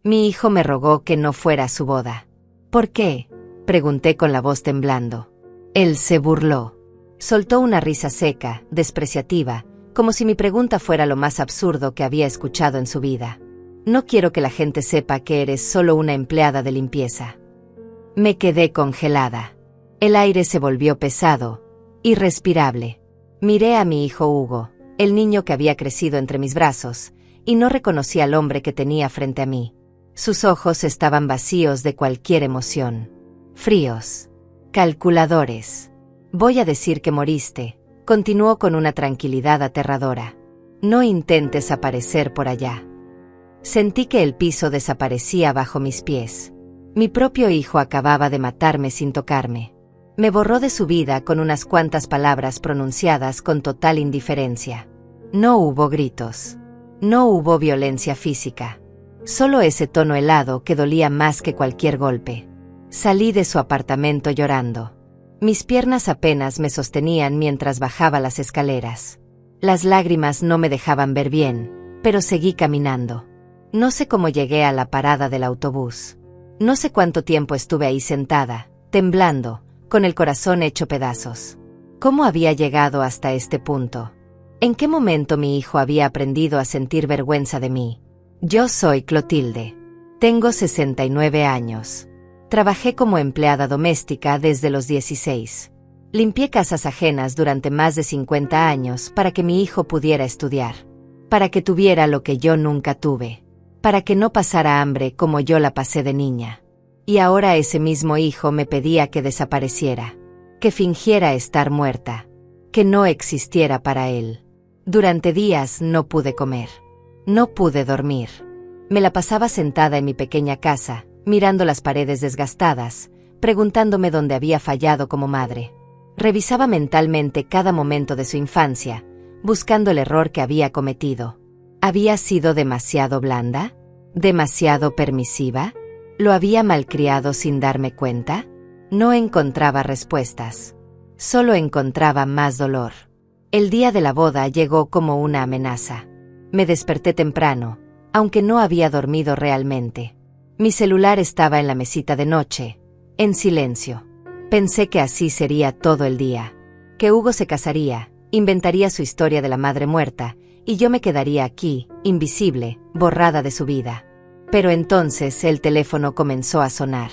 Mi hijo me rogó que no fuera a su boda. ¿Por qué?, pregunté con la voz temblando. Él se burló. Soltó una risa seca, despreciativa, como si mi pregunta fuera lo más absurdo que había escuchado en su vida. No quiero que la gente sepa que eres solo una empleada de limpieza. Me quedé congelada. El aire se volvió pesado, irrespirable. Miré a mi hijo Hugo, el niño que había crecido entre mis brazos, y no reconocí al hombre que tenía frente a mí. Sus ojos estaban vacíos de cualquier emoción. Fríos. Calculadores. Voy a decir que moriste, continuó con una tranquilidad aterradora. No intentes aparecer por allá. Sentí que el piso desaparecía bajo mis pies. Mi propio hijo acababa de matarme sin tocarme. Me borró de su vida con unas cuantas palabras pronunciadas con total indiferencia. No hubo gritos. No hubo violencia física. Solo ese tono helado que dolía más que cualquier golpe. Salí de su apartamento llorando. Mis piernas apenas me sostenían mientras bajaba las escaleras. Las lágrimas no me dejaban ver bien, pero seguí caminando. No sé cómo llegué a la parada del autobús. No sé cuánto tiempo estuve ahí sentada, temblando, con el corazón hecho pedazos. ¿Cómo había llegado hasta este punto? ¿En qué momento mi hijo había aprendido a sentir vergüenza de mí? Yo soy Clotilde. Tengo 69 años. Trabajé como empleada doméstica desde los 16. Limpié casas ajenas durante más de 50 años para que mi hijo pudiera estudiar. Para que tuviera lo que yo nunca tuve. Para que no pasara hambre como yo la pasé de niña. Y ahora ese mismo hijo me pedía que desapareciera. Que fingiera estar muerta. Que no existiera para él. Durante días no pude comer. No pude dormir. Me la pasaba sentada en mi pequeña casa, mirando las paredes desgastadas, preguntándome dónde había fallado como madre. Revisaba mentalmente cada momento de su infancia, buscando el error que había cometido. ¿Había sido demasiado blanda? ¿Demasiado permisiva? ¿Lo había malcriado sin darme cuenta? No encontraba respuestas. Solo encontraba más dolor. El día de la boda llegó como una amenaza. Me desperté temprano, aunque no había dormido realmente. Mi celular estaba en la mesita de noche, en silencio. Pensé que así sería todo el día. Que Hugo se casaría, inventaría su historia de la madre muerta, y yo me quedaría aquí, invisible, borrada de su vida. Pero entonces el teléfono comenzó a sonar.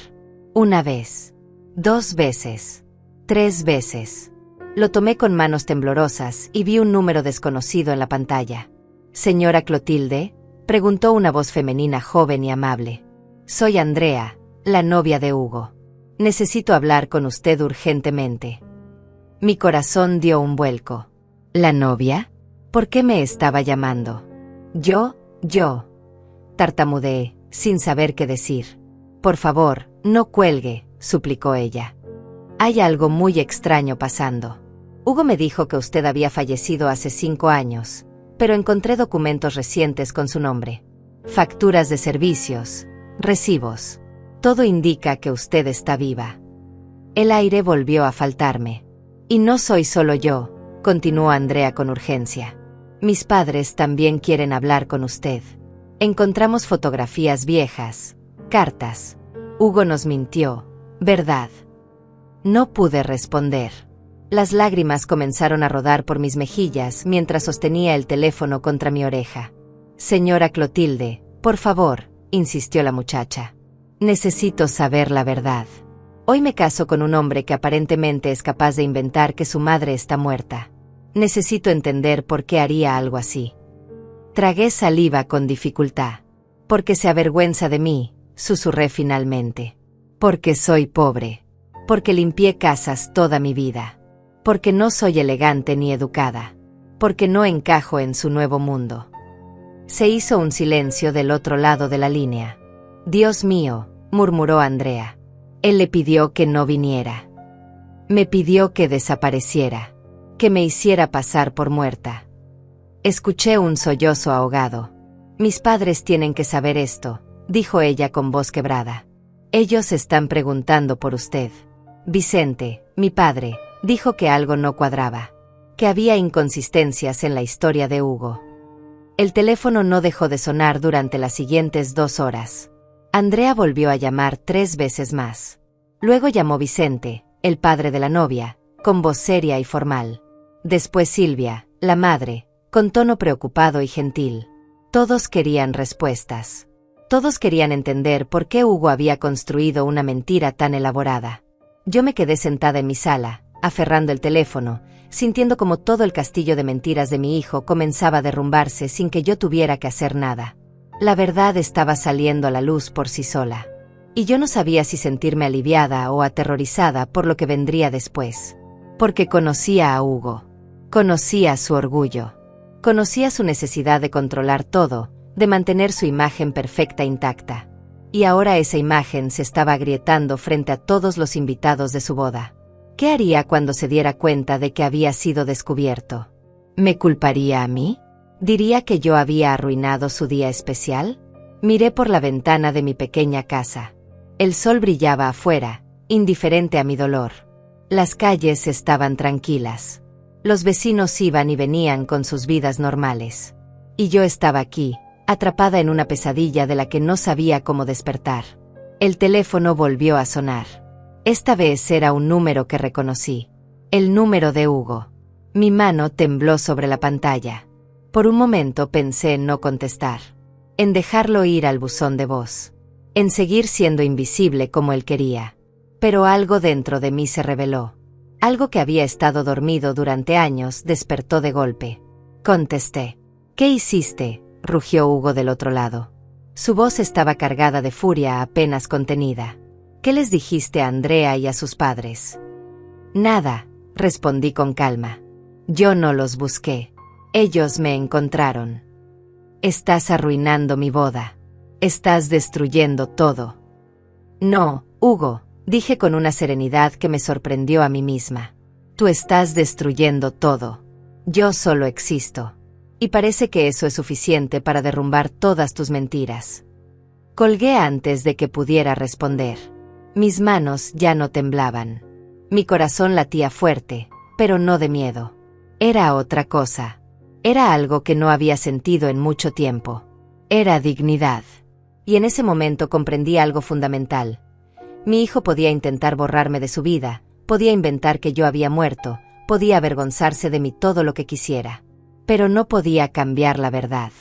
Una vez. 2 veces. 3 veces. Lo tomé con manos temblorosas y vi un número desconocido en la pantalla. «Señora Clotilde», preguntó una voz femenina joven y amable. «Soy Andrea, la novia de Hugo. Necesito hablar con usted urgentemente». Mi corazón dio un vuelco. ¿La novia? ¿Por qué me estaba llamando? Yo. Tartamudeé, sin saber qué decir. «Por favor, no cuelgue», suplicó ella. «Hay algo muy extraño pasando. Hugo me dijo que usted había fallecido hace 5 años, pero encontré documentos recientes con su nombre. Facturas de servicios, recibos. Todo indica que usted está viva». El aire volvió a faltarme. «Y no soy solo yo», continuó Andrea con urgencia. «Mis padres también quieren hablar con usted. Encontramos fotografías viejas, cartas. Hugo nos mintió, ¿verdad?». No pude responder. Las lágrimas comenzaron a rodar por mis mejillas mientras sostenía el teléfono contra mi oreja. «Señora Clotilde, por favor», insistió la muchacha. «Necesito saber la verdad. Hoy me caso con un hombre que aparentemente es capaz de inventar que su madre está muerta. Necesito entender por qué haría algo así». Tragué saliva con dificultad. «Porque se avergüenza de mí», susurré finalmente. «Porque soy pobre. Porque limpié casas toda mi vida. Porque no soy elegante ni educada. Porque no encajo en su nuevo mundo». Se hizo un silencio del otro lado de la línea. «Dios mío», murmuró Andrea. «Él le pidió que no viniera. Me pidió que desapareciera. Que me hiciera pasar por muerta». Escuché un sollozo ahogado. «Mis padres tienen que saber esto», dijo ella con voz quebrada. «Ellos están preguntando por usted». Vicente, mi padre, dijo que algo no cuadraba. Que había inconsistencias en la historia de Hugo. El teléfono no dejó de sonar durante las siguientes 2 horas. Andrea volvió a llamar 3 veces más. Luego llamó Vicente, el padre de la novia, con voz seria y formal. Después Silvia, la madre, con tono preocupado y gentil. Todos querían respuestas. Todos querían entender por qué Hugo había construido una mentira tan elaborada. Yo me quedé sentada en mi sala, aferrando el teléfono, sintiendo como todo el castillo de mentiras de mi hijo comenzaba a derrumbarse sin que yo tuviera que hacer nada. La verdad estaba saliendo a la luz por sí sola. Y yo no sabía si sentirme aliviada o aterrorizada por lo que vendría después. Porque conocía a Hugo. Conocía su orgullo. Conocía su necesidad de controlar todo, de mantener su imagen perfecta intacta. Y ahora esa imagen se estaba agrietando frente a todos los invitados de su boda. ¿Qué haría cuando se diera cuenta de que había sido descubierto? ¿Me culparía a mí? ¿Diría que yo había arruinado su día especial? Miré por la ventana de mi pequeña casa. El sol brillaba afuera, indiferente a mi dolor. Las calles estaban tranquilas. Los vecinos iban y venían con sus vidas normales. Y yo estaba aquí, atrapada en una pesadilla de la que no sabía cómo despertar. El teléfono volvió a sonar. Esta vez era un número que reconocí. El número de Hugo. Mi mano tembló sobre la pantalla. Por un momento pensé en no contestar, en dejarlo ir al buzón de voz, en seguir siendo invisible como él quería. Pero algo dentro de mí se reveló. Algo que había estado dormido durante años despertó de golpe. Contesté. ¿Qué hiciste?, rugió Hugo del otro lado. Su voz estaba cargada de furia apenas contenida. ¿Qué les dijiste a Andrea y a sus padres? Nada, respondí con calma. Yo no los busqué. Ellos me encontraron. Estás arruinando mi boda. Estás destruyendo todo. No, Hugo, dije con una serenidad que me sorprendió a mí misma. Tú estás destruyendo todo. Yo solo existo. Y parece que eso es suficiente para derrumbar todas tus mentiras. Colgué antes de que pudiera responder. Mis manos ya no temblaban. Mi corazón latía fuerte, pero no de miedo. Era otra cosa. Era algo que no había sentido en mucho tiempo. Era dignidad. Y en ese momento comprendí algo fundamental. Mi hijo podía intentar borrarme de su vida, podía inventar que yo había muerto, podía avergonzarse de mí todo lo que quisiera. Pero no podía cambiar la verdad.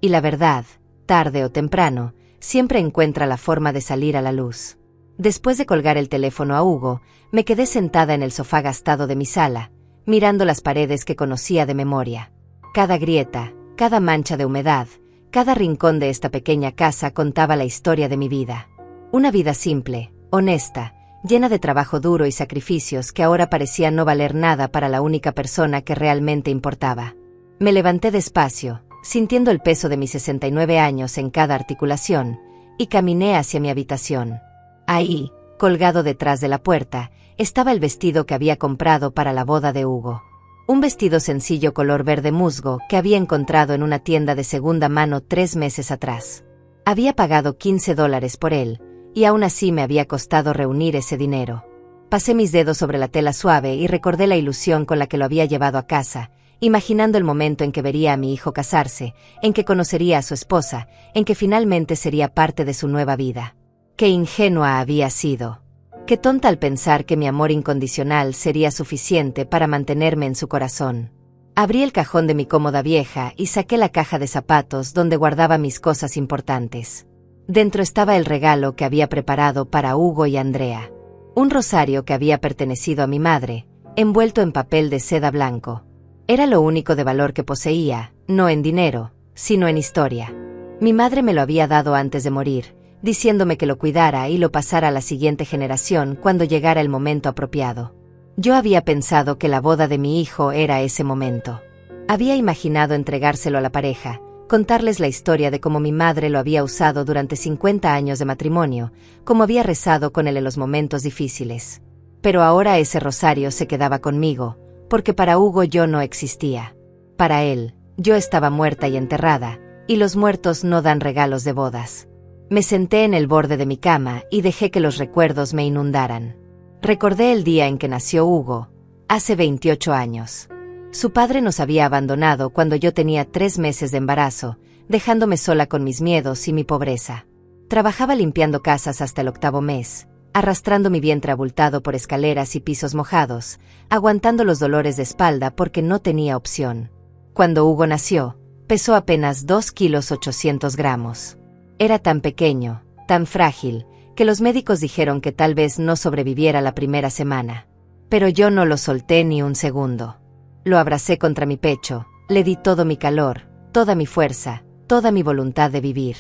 Y la verdad, tarde o temprano, siempre encuentra la forma de salir a la luz. Después de colgar el teléfono a Hugo, me quedé sentada en el sofá gastado de mi sala, mirando las paredes que conocía de memoria. Cada grieta, cada mancha de humedad, cada rincón de esta pequeña casa contaba la historia de mi vida. Una vida simple, honesta, llena de trabajo duro y sacrificios que ahora parecía no valer nada para la única persona que realmente importaba. Me levanté despacio, sintiendo el peso de mis 69 años en cada articulación, y caminé hacia mi habitación. Ahí, colgado detrás de la puerta, estaba el vestido que había comprado para la boda de Hugo. Un vestido sencillo color verde musgo que había encontrado en una tienda de segunda mano 3 meses atrás. Había pagado $15 por él, y aún así me había costado reunir ese dinero. Pasé mis dedos sobre la tela suave y recordé la ilusión con la que lo había llevado a casa, imaginando el momento en que vería a mi hijo casarse, en que conocería a su esposa, en que finalmente sería parte de su nueva vida. Qué ingenua había sido. Qué tonta al pensar que mi amor incondicional sería suficiente para mantenerme en su corazón. Abrí el cajón de mi cómoda vieja y saqué la caja de zapatos donde guardaba mis cosas importantes. Dentro estaba el regalo que había preparado para Hugo y Andrea. Un rosario que había pertenecido a mi madre, envuelto en papel de seda blanco. Era lo único de valor que poseía, no en dinero, sino en historia. Mi madre me lo había dado antes de morir, diciéndome que lo cuidara y lo pasara a la siguiente generación cuando llegara el momento apropiado. Yo había pensado que la boda de mi hijo era ese momento. Había imaginado entregárselo a la pareja, contarles la historia de cómo mi madre lo había usado durante 50 años de matrimonio, cómo había rezado con él en los momentos difíciles. Pero ahora ese rosario se quedaba conmigo, porque para Hugo yo no existía. Para él, yo estaba muerta y enterrada, y los muertos no dan regalos de bodas. Me senté en el borde de mi cama y dejé que los recuerdos me inundaran. Recordé el día en que nació Hugo, hace 28 años. Su padre nos había abandonado cuando yo tenía 3 meses de embarazo, dejándome sola con mis miedos y mi pobreza. Trabajaba limpiando casas hasta el 8º mes, arrastrando mi vientre abultado por escaleras y pisos mojados, aguantando los dolores de espalda porque no tenía opción. Cuando Hugo nació, pesó apenas 2 kilos 800 gramos. Era tan pequeño, tan frágil, que los médicos dijeron que tal vez no sobreviviera la primera semana. Pero yo no lo solté ni un segundo. Lo abracé contra mi pecho, le di todo mi calor, toda mi fuerza, toda mi voluntad de vivir.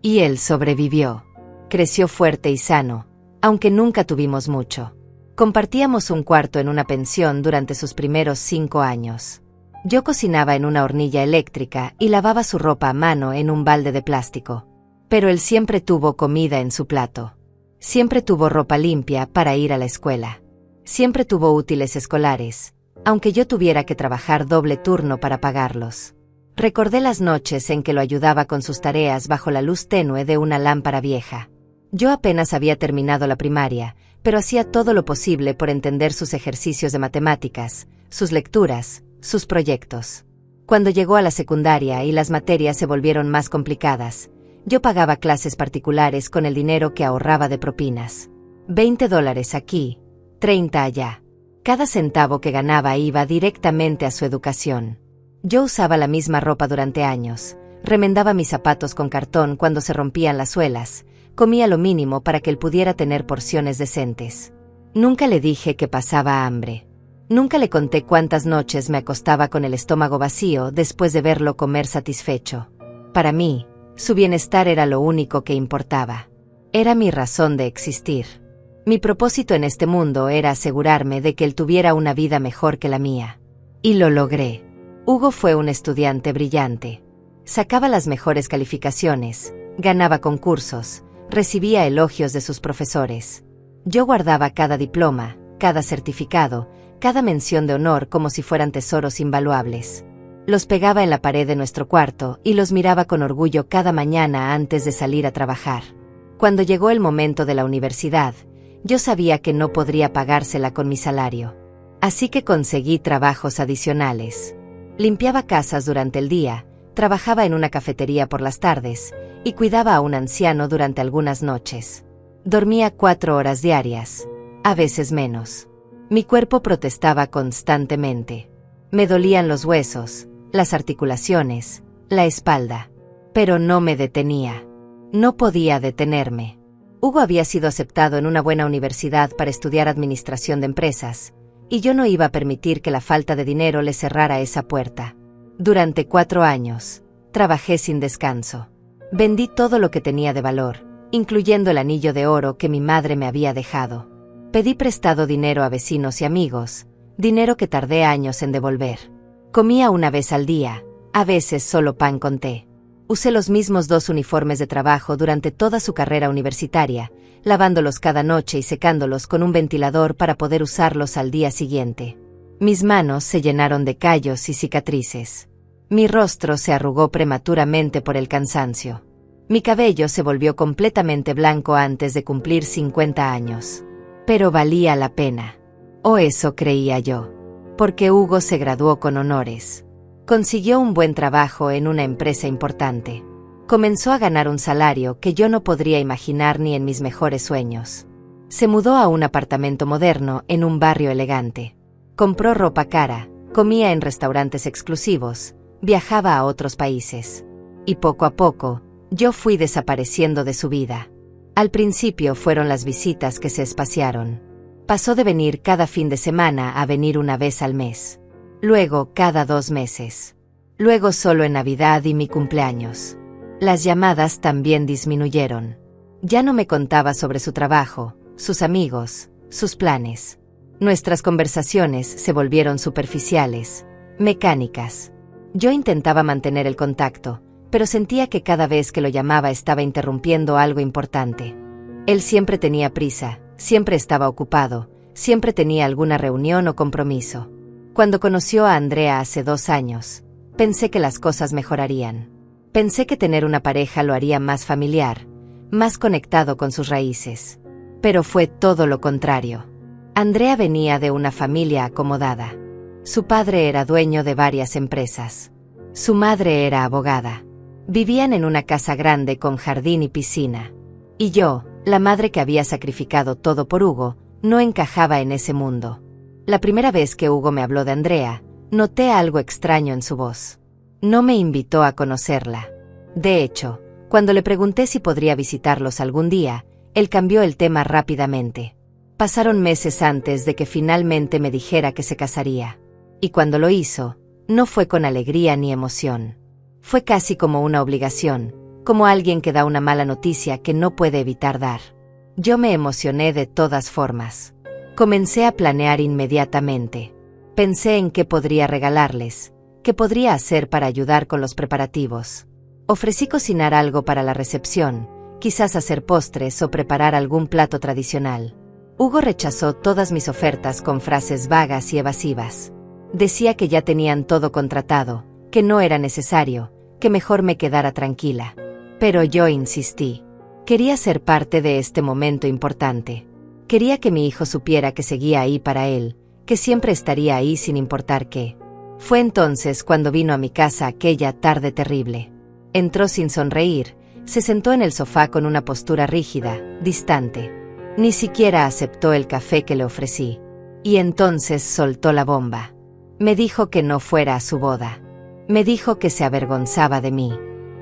Y él sobrevivió. Creció fuerte y sano, aunque nunca tuvimos mucho. Compartíamos un cuarto en una pensión durante sus primeros 5 años. Yo cocinaba en una hornilla eléctrica y lavaba su ropa a mano en un balde de plástico. Pero él siempre tuvo comida en su plato. Siempre tuvo ropa limpia para ir a la escuela. Siempre tuvo útiles escolares, aunque yo tuviera que trabajar doble turno para pagarlos. Recordé las noches en que lo ayudaba con sus tareas bajo la luz tenue de una lámpara vieja. Yo apenas había terminado la primaria, pero hacía todo lo posible por entender sus ejercicios de matemáticas, sus lecturas, sus proyectos. Cuando llegó a la secundaria y las materias se volvieron más complicadas, yo pagaba clases particulares con el dinero que ahorraba de propinas. $20 aquí, 30 allá. Cada centavo que ganaba iba directamente a su educación. Yo usaba la misma ropa durante años, remendaba mis zapatos con cartón cuando se rompían las suelas, comía lo mínimo para que él pudiera tener porciones decentes. Nunca le dije que pasaba hambre. Nunca le conté cuántas noches me acostaba con el estómago vacío después de verlo comer satisfecho. Para mí, su bienestar era lo único que importaba. Era mi razón de existir. Mi propósito en este mundo era asegurarme de que él tuviera una vida mejor que la mía. Y lo logré. Hugo fue un estudiante brillante. Sacaba las mejores calificaciones, ganaba concursos, recibía elogios de sus profesores. Yo guardaba cada diploma, cada certificado, cada mención de honor como si fueran tesoros invaluables. Los pegaba en la pared de nuestro cuarto y los miraba con orgullo cada mañana antes de salir a trabajar. Cuando llegó el momento de la universidad, yo sabía que no podría pagársela con mi salario. Así que conseguí trabajos adicionales. Limpiaba casas durante el día, trabajaba en una cafetería por las tardes y cuidaba a un anciano durante algunas noches. Dormía 4 horas diarias, a veces menos. Mi cuerpo protestaba constantemente. Me dolían los huesos, las articulaciones, la espalda. Pero no me detenía. No podía detenerme. Hugo había sido aceptado en una buena universidad para estudiar administración de empresas, y yo no iba a permitir que la falta de dinero le cerrara esa puerta. Durante 4 años, trabajé sin descanso. Vendí todo lo que tenía de valor, incluyendo el anillo de oro que mi madre me había dejado. Pedí prestado dinero a vecinos y amigos, dinero que tardé años en devolver. Comía una vez al día, a veces solo pan con té. Usé los mismos 2 uniformes de trabajo durante toda su carrera universitaria, lavándolos cada noche y secándolos con un ventilador para poder usarlos al día siguiente. Mis manos se llenaron de callos y cicatrices. Mi rostro se arrugó prematuramente por el cansancio. Mi cabello se volvió completamente blanco antes de cumplir 50 años. Pero valía la pena. O eso creía yo. Porque Hugo se graduó con honores. Consiguió un buen trabajo en una empresa importante. Comenzó a ganar un salario que yo no podría imaginar ni en mis mejores sueños. Se mudó a un apartamento moderno en un barrio elegante. Compró ropa cara, comía en restaurantes exclusivos, viajaba a otros países. Y poco a poco, yo fui desapareciendo de su vida. Al principio fueron las visitas que se espaciaron. Pasó de venir cada fin de semana a venir una vez al mes. Luego cada 2 meses. Luego solo en Navidad y mi cumpleaños. Las llamadas también disminuyeron. Ya no me contaba sobre su trabajo, sus amigos, sus planes. Nuestras conversaciones se volvieron superficiales, mecánicas. Yo intentaba mantener el contacto, pero sentía que cada vez que lo llamaba estaba interrumpiendo algo importante. Él siempre tenía prisa, siempre estaba ocupado, siempre tenía alguna reunión o compromiso. Cuando conoció a Andrea hace 2 años, pensé que las cosas mejorarían. Pensé que tener una pareja lo haría más familiar, más conectado con sus raíces. Pero fue todo lo contrario. Andrea venía de una familia acomodada. Su padre era dueño de varias empresas. Su madre era abogada. Vivían en una casa grande con jardín y piscina. Y yo, la madre que había sacrificado todo por Hugo, no encajaba en ese mundo. La primera vez que Hugo me habló de Andrea, noté algo extraño en su voz. No me invitó a conocerla. De hecho, cuando le pregunté si podría visitarlos algún día, él cambió el tema rápidamente. Pasaron meses antes de que finalmente me dijera que se casaría. Y cuando lo hizo, no fue con alegría ni emoción. Fue casi como una obligación, como alguien que da una mala noticia que no puede evitar dar. Yo me emocioné de todas formas. Comencé a planear inmediatamente. Pensé en qué podría regalarles, qué podría hacer para ayudar con los preparativos. Ofrecí cocinar algo para la recepción, quizás hacer postres o preparar algún plato tradicional. Hugo rechazó todas mis ofertas con frases vagas y evasivas. Decía que ya tenían todo contratado, que no era necesario, que mejor me quedara tranquila. Pero yo insistí. Quería ser parte de este momento importante. Quería que mi hijo supiera que seguía ahí para él, que siempre estaría ahí sin importar qué. Fue entonces cuando vino a mi casa aquella tarde terrible. Entró sin sonreír, se sentó en el sofá con una postura rígida, distante. Ni siquiera aceptó el café que le ofrecí. Y entonces soltó la bomba. Me dijo que no fuera a su boda. Me dijo que se avergonzaba de mí.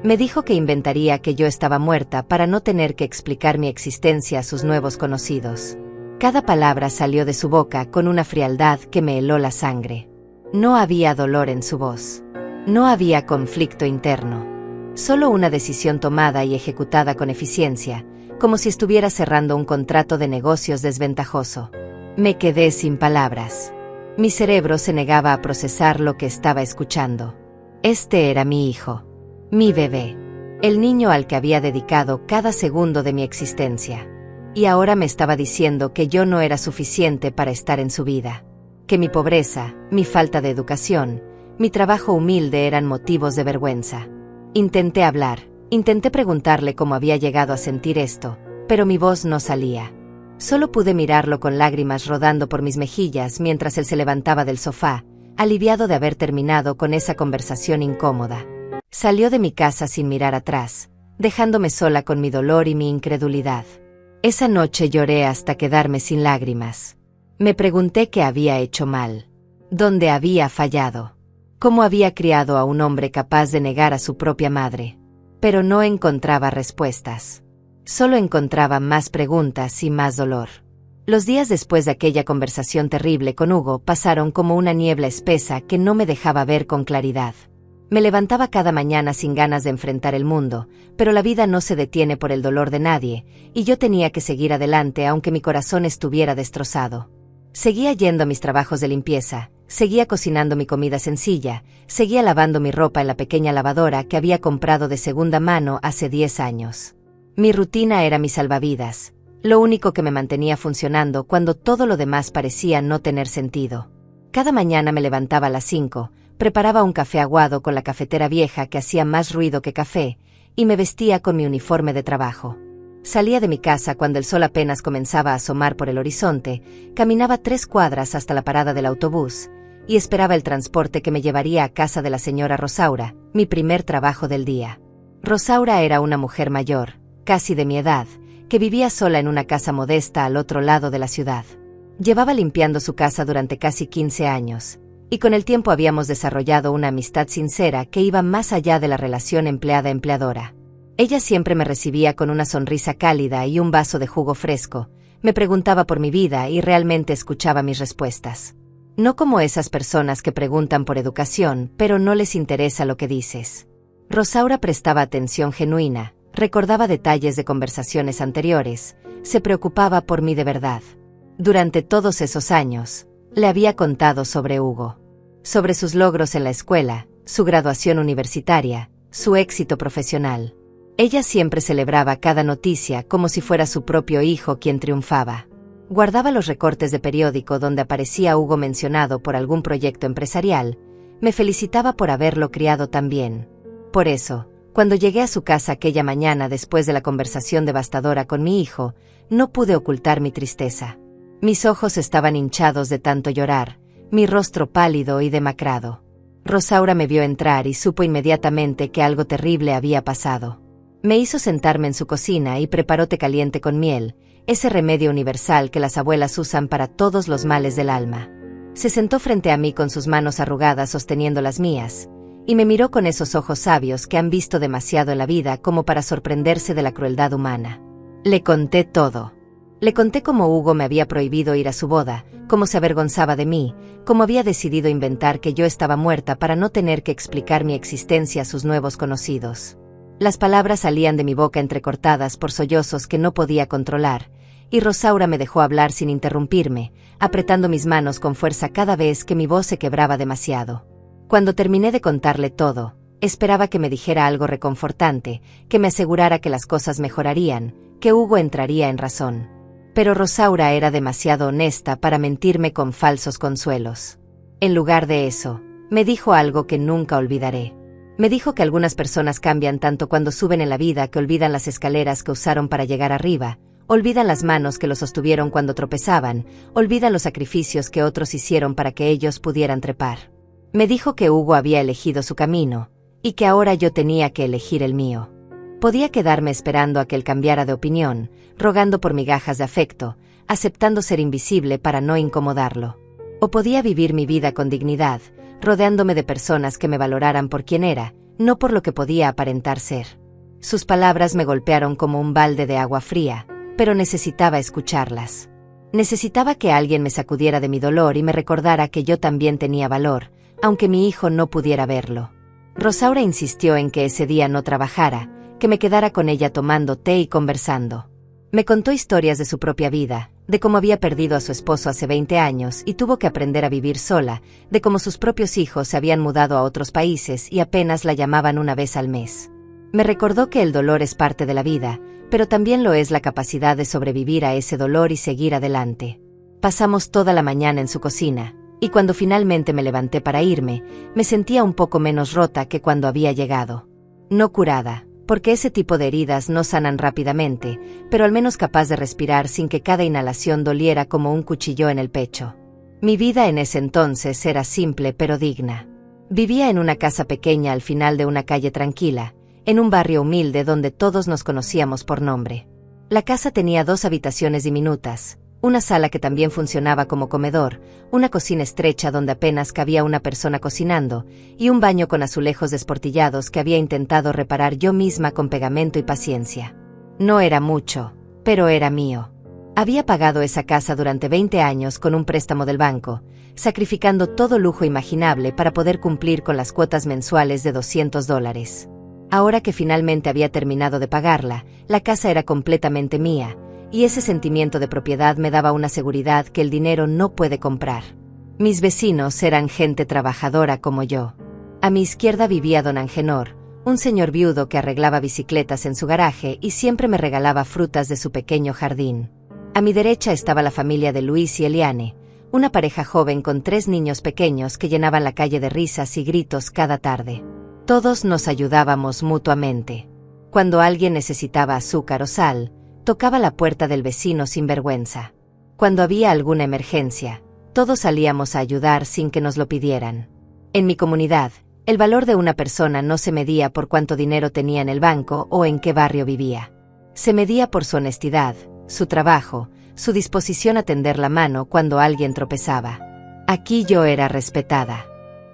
Me dijo que inventaría que yo estaba muerta para no tener que explicar mi existencia a sus nuevos conocidos. Cada palabra salió de su boca con una frialdad que me heló la sangre. No había dolor en su voz. No había conflicto interno. Solo una decisión tomada y ejecutada con eficiencia, como si estuviera cerrando un contrato de negocios desventajoso. Me quedé sin palabras. Mi cerebro se negaba a procesar lo que estaba escuchando. Este era mi hijo. Mi bebé. El niño al que había dedicado cada segundo de mi existencia. Y ahora me estaba diciendo que yo no era suficiente para estar en su vida. Que mi pobreza, mi falta de educación, mi trabajo humilde eran motivos de vergüenza. Intenté hablar, intenté preguntarle cómo había llegado a sentir esto, pero mi voz no salía. Solo pude mirarlo con lágrimas rodando por mis mejillas mientras él se levantaba del sofá, aliviado de haber terminado con esa conversación incómoda. Salió de mi casa sin mirar atrás, dejándome sola con mi dolor y mi incredulidad. Esa noche lloré hasta quedarme sin lágrimas. Me pregunté qué había hecho mal, dónde había fallado, cómo había criado a un hombre capaz de negar a su propia madre. Pero no encontraba respuestas. Solo encontraba más preguntas y más dolor. Los días después de aquella conversación terrible con Hugo pasaron como una niebla espesa que no me dejaba ver con claridad. Me levantaba cada mañana sin ganas de enfrentar el mundo, pero la vida no se detiene por el dolor de nadie, y yo tenía que seguir adelante aunque mi corazón estuviera destrozado. Seguía yendo a mis trabajos de limpieza, seguía cocinando mi comida sencilla, seguía lavando mi ropa en la pequeña lavadora que había comprado de segunda mano hace 10 años. Mi rutina era mi salvavidas, lo único que me mantenía funcionando cuando todo lo demás parecía no tener sentido. Cada mañana me levantaba a las 5, preparaba un café aguado con la cafetera vieja que hacía más ruido que café, y me vestía con mi uniforme de trabajo. Salía de mi casa cuando el sol apenas comenzaba a asomar por el horizonte, caminaba 3 cuadras hasta la parada del autobús, y esperaba el transporte que me llevaría a casa de la señora Rosaura, mi primer trabajo del día. Rosaura era una mujer mayor, casi de mi edad, que vivía sola en una casa modesta al otro lado de la ciudad. Llevaba limpiando su casa durante casi 15 años, y con el tiempo habíamos desarrollado una amistad sincera que iba más allá de la relación empleada-empleadora. Ella siempre me recibía con una sonrisa cálida y un vaso de jugo fresco, me preguntaba por mi vida y realmente escuchaba mis respuestas. No como esas personas que preguntan por educación, pero no les interesa lo que dices. Rosaura prestaba atención genuina, recordaba detalles de conversaciones anteriores, se preocupaba por mí de verdad. Durante todos esos años, le había contado sobre Hugo, sobre sus logros en la escuela, su graduación universitaria, su éxito profesional. Ella siempre celebraba cada noticia como si fuera su propio hijo quien triunfaba. Guardaba los recortes de periódico donde aparecía Hugo mencionado por algún proyecto empresarial, me felicitaba por haberlo criado tan bien. Por eso, cuando llegué a su casa aquella mañana después de la conversación devastadora con mi hijo, no pude ocultar mi tristeza. Mis ojos estaban hinchados de tanto llorar, mi rostro pálido y demacrado. Rosaura me vio entrar y supo inmediatamente que algo terrible había pasado. Me hizo sentarme en su cocina y preparó té caliente con miel, ese remedio universal que las abuelas usan para todos los males del alma. Se sentó frente a mí con sus manos arrugadas sosteniendo las mías, y me miró con esos ojos sabios que han visto demasiado en la vida como para sorprenderse de la crueldad humana. Le conté todo. Le conté cómo Hugo me había prohibido ir a su boda, cómo se avergonzaba de mí, cómo había decidido inventar que yo estaba muerta para no tener que explicar mi existencia a sus nuevos conocidos. Las palabras salían de mi boca entrecortadas por sollozos que no podía controlar, y Rosaura me dejó hablar sin interrumpirme, apretando mis manos con fuerza cada vez que mi voz se quebraba demasiado. Cuando terminé de contarle todo, esperaba que me dijera algo reconfortante, que me asegurara que las cosas mejorarían, que Hugo entraría en razón. Pero Rosaura era demasiado honesta para mentirme con falsos consuelos. En lugar de eso, me dijo algo que nunca olvidaré. Me dijo que algunas personas cambian tanto cuando suben en la vida que olvidan las escaleras que usaron para llegar arriba, olvidan las manos que los sostuvieron cuando tropezaban, olvidan los sacrificios que otros hicieron para que ellos pudieran trepar. Me dijo que Hugo había elegido su camino, y que ahora yo tenía que elegir el mío. Podía quedarme esperando a que él cambiara de opinión, rogando por migajas de afecto, aceptando ser invisible para no incomodarlo. O podía vivir mi vida con dignidad, rodeándome de personas que me valoraran por quien era, no por lo que podía aparentar ser. Sus palabras me golpearon como un balde de agua fría, pero necesitaba escucharlas. Necesitaba que alguien me sacudiera de mi dolor y me recordara que yo también tenía valor, aunque mi hijo no pudiera verlo. Rosaura insistió en que ese día no trabajara, que me quedara con ella tomando té y conversando. Me contó historias de su propia vida, de cómo había perdido a su esposo hace 20 años y tuvo que aprender a vivir sola, de cómo sus propios hijos se habían mudado a otros países y apenas la llamaban una vez al mes. Me recordó que el dolor es parte de la vida, pero también lo es la capacidad de sobrevivir a ese dolor y seguir adelante. Pasamos toda la mañana en su cocina, y cuando finalmente me levanté para irme, me sentía un poco menos rota que cuando había llegado. No curada, porque ese tipo de heridas no sanan rápidamente, pero al menos capaz de respirar sin que cada inhalación doliera como un cuchillo en el pecho. Mi vida en ese entonces era simple pero digna. Vivía en una casa pequeña al final de una calle tranquila, en un barrio humilde donde todos nos conocíamos por nombre. La casa tenía 2 habitaciones diminutas, una sala que también funcionaba como comedor, una cocina estrecha donde apenas cabía una persona cocinando, y un baño con azulejos desportillados que había intentado reparar yo misma con pegamento y paciencia. No era mucho, pero era mío. Había pagado esa casa durante 20 años con un préstamo del banco, sacrificando todo lujo imaginable para poder cumplir con las cuotas mensuales de $200. Ahora que finalmente había terminado de pagarla, la casa era completamente mía, y ese sentimiento de propiedad me daba una seguridad que el dinero no puede comprar. Mis vecinos eran gente trabajadora como yo. A mi izquierda vivía don Angenor, un señor viudo que arreglaba bicicletas en su garaje y siempre me regalaba frutas de su pequeño jardín. A mi derecha estaba la familia de Luis y Eliane, una pareja joven con 3 niños pequeños que llenaban la calle de risas y gritos cada tarde. Todos nos ayudábamos mutuamente. Cuando alguien necesitaba azúcar o sal, tocaba la puerta del vecino sin vergüenza. Cuando había alguna emergencia, todos salíamos a ayudar sin que nos lo pidieran. En mi comunidad, el valor de una persona no se medía por cuánto dinero tenía en el banco o en qué barrio vivía. Se medía por su honestidad, su trabajo, su disposición a tender la mano cuando alguien tropezaba. Aquí yo era respetada.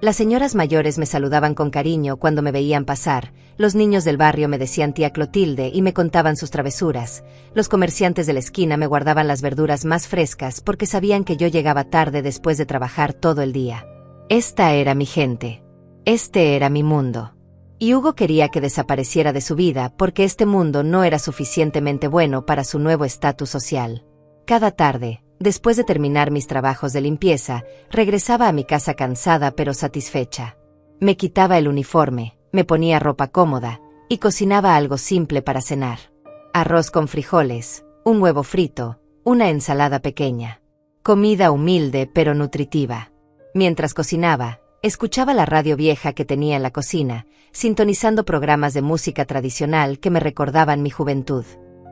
Las señoras mayores me saludaban con cariño cuando me veían pasar, los niños del barrio me decían tía Clotilde y me contaban sus travesuras, los comerciantes de la esquina me guardaban las verduras más frescas porque sabían que yo llegaba tarde después de trabajar todo el día. Esta era mi gente. Este era mi mundo. Y Hugo quería que desapareciera de su vida porque este mundo no era suficientemente bueno para su nuevo estatus social. Cada tarde, después de terminar mis trabajos de limpieza, regresaba a mi casa cansada pero satisfecha. Me quitaba el uniforme, me ponía ropa cómoda, y cocinaba algo simple para cenar. Arroz con frijoles, un huevo frito, una ensalada pequeña. Comida humilde pero nutritiva. Mientras cocinaba, escuchaba la radio vieja que tenía en la cocina, sintonizando programas de música tradicional que me recordaban mi juventud.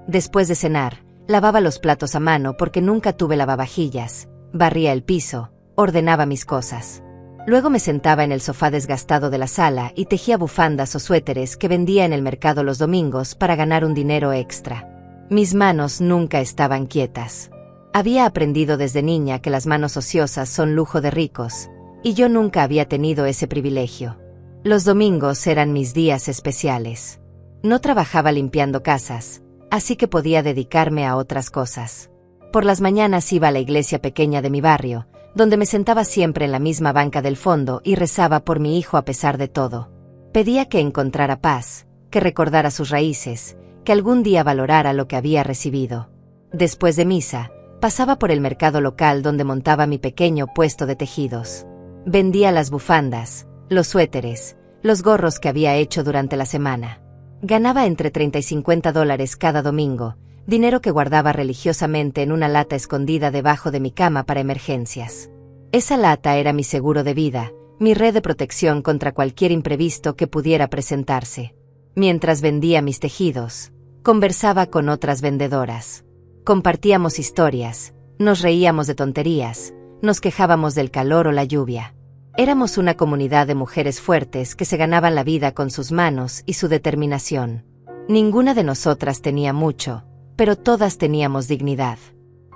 Después de cenar, lavaba los platos a mano porque nunca tuve lavavajillas, barría el piso, ordenaba mis cosas. Luego me sentaba en el sofá desgastado de la sala y tejía bufandas o suéteres que vendía en el mercado los domingos para ganar un dinero extra. Mis manos nunca estaban quietas. Había aprendido desde niña que las manos ociosas son lujo de ricos, y yo nunca había tenido ese privilegio. Los domingos eran mis días especiales. No trabajaba limpiando casas, así que podía dedicarme a otras cosas. Por las mañanas iba a la iglesia pequeña de mi barrio, donde me sentaba siempre en la misma banca del fondo y rezaba por mi hijo a pesar de todo. Pedía que encontrara paz, que recordara sus raíces, que algún día valorara lo que había recibido. Después de misa, pasaba por el mercado local donde montaba mi pequeño puesto de tejidos. Vendía las bufandas, los suéteres, los gorros que había hecho durante la semana. Ganaba entre $30 y $50 cada domingo, dinero que guardaba religiosamente en una lata escondida debajo de mi cama para emergencias. Esa lata era mi seguro de vida, mi red de protección contra cualquier imprevisto que pudiera presentarse. Mientras vendía mis tejidos, conversaba con otras vendedoras. Compartíamos historias, nos reíamos de tonterías, nos quejábamos del calor o la lluvia. Éramos una comunidad de mujeres fuertes que se ganaban la vida con sus manos y su determinación. Ninguna de nosotras tenía mucho, pero todas teníamos dignidad.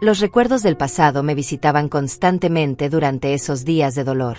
Los recuerdos del pasado me visitaban constantemente durante esos días de dolor.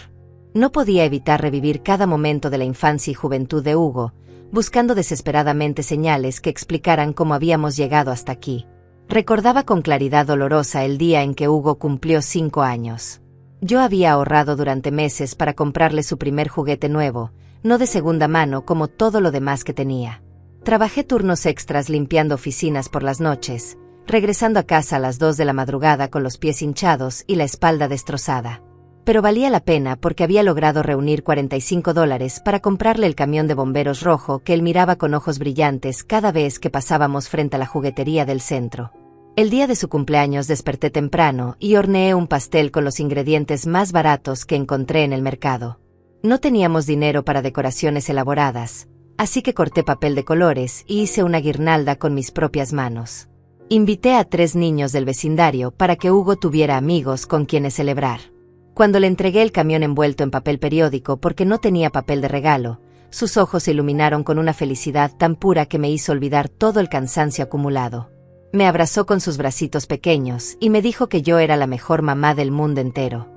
No podía evitar revivir cada momento de la infancia y juventud de Hugo, buscando desesperadamente señales que explicaran cómo habíamos llegado hasta aquí. Recordaba con claridad dolorosa el día en que Hugo cumplió 5 años. Yo había ahorrado durante meses para comprarle su primer juguete nuevo, no de segunda mano como todo lo demás que tenía. Trabajé turnos extras limpiando oficinas por las noches, regresando a casa a las 2 de la madrugada con los pies hinchados y la espalda destrozada. Pero valía la pena porque había logrado reunir $45 para comprarle el camión de bomberos rojo que él miraba con ojos brillantes cada vez que pasábamos frente a la juguetería del centro. El día de su cumpleaños desperté temprano y horneé un pastel con los ingredientes más baratos que encontré en el mercado. No teníamos dinero para decoraciones elaboradas, así que corté papel de colores y hice una guirnalda con mis propias manos. Invité a 3 niños del vecindario para que Hugo tuviera amigos con quienes celebrar. Cuando le entregué el camión envuelto en papel periódico porque no tenía papel de regalo, sus ojos se iluminaron con una felicidad tan pura que me hizo olvidar todo el cansancio acumulado. Me abrazó con sus bracitos pequeños y me dijo que yo era la mejor mamá del mundo entero.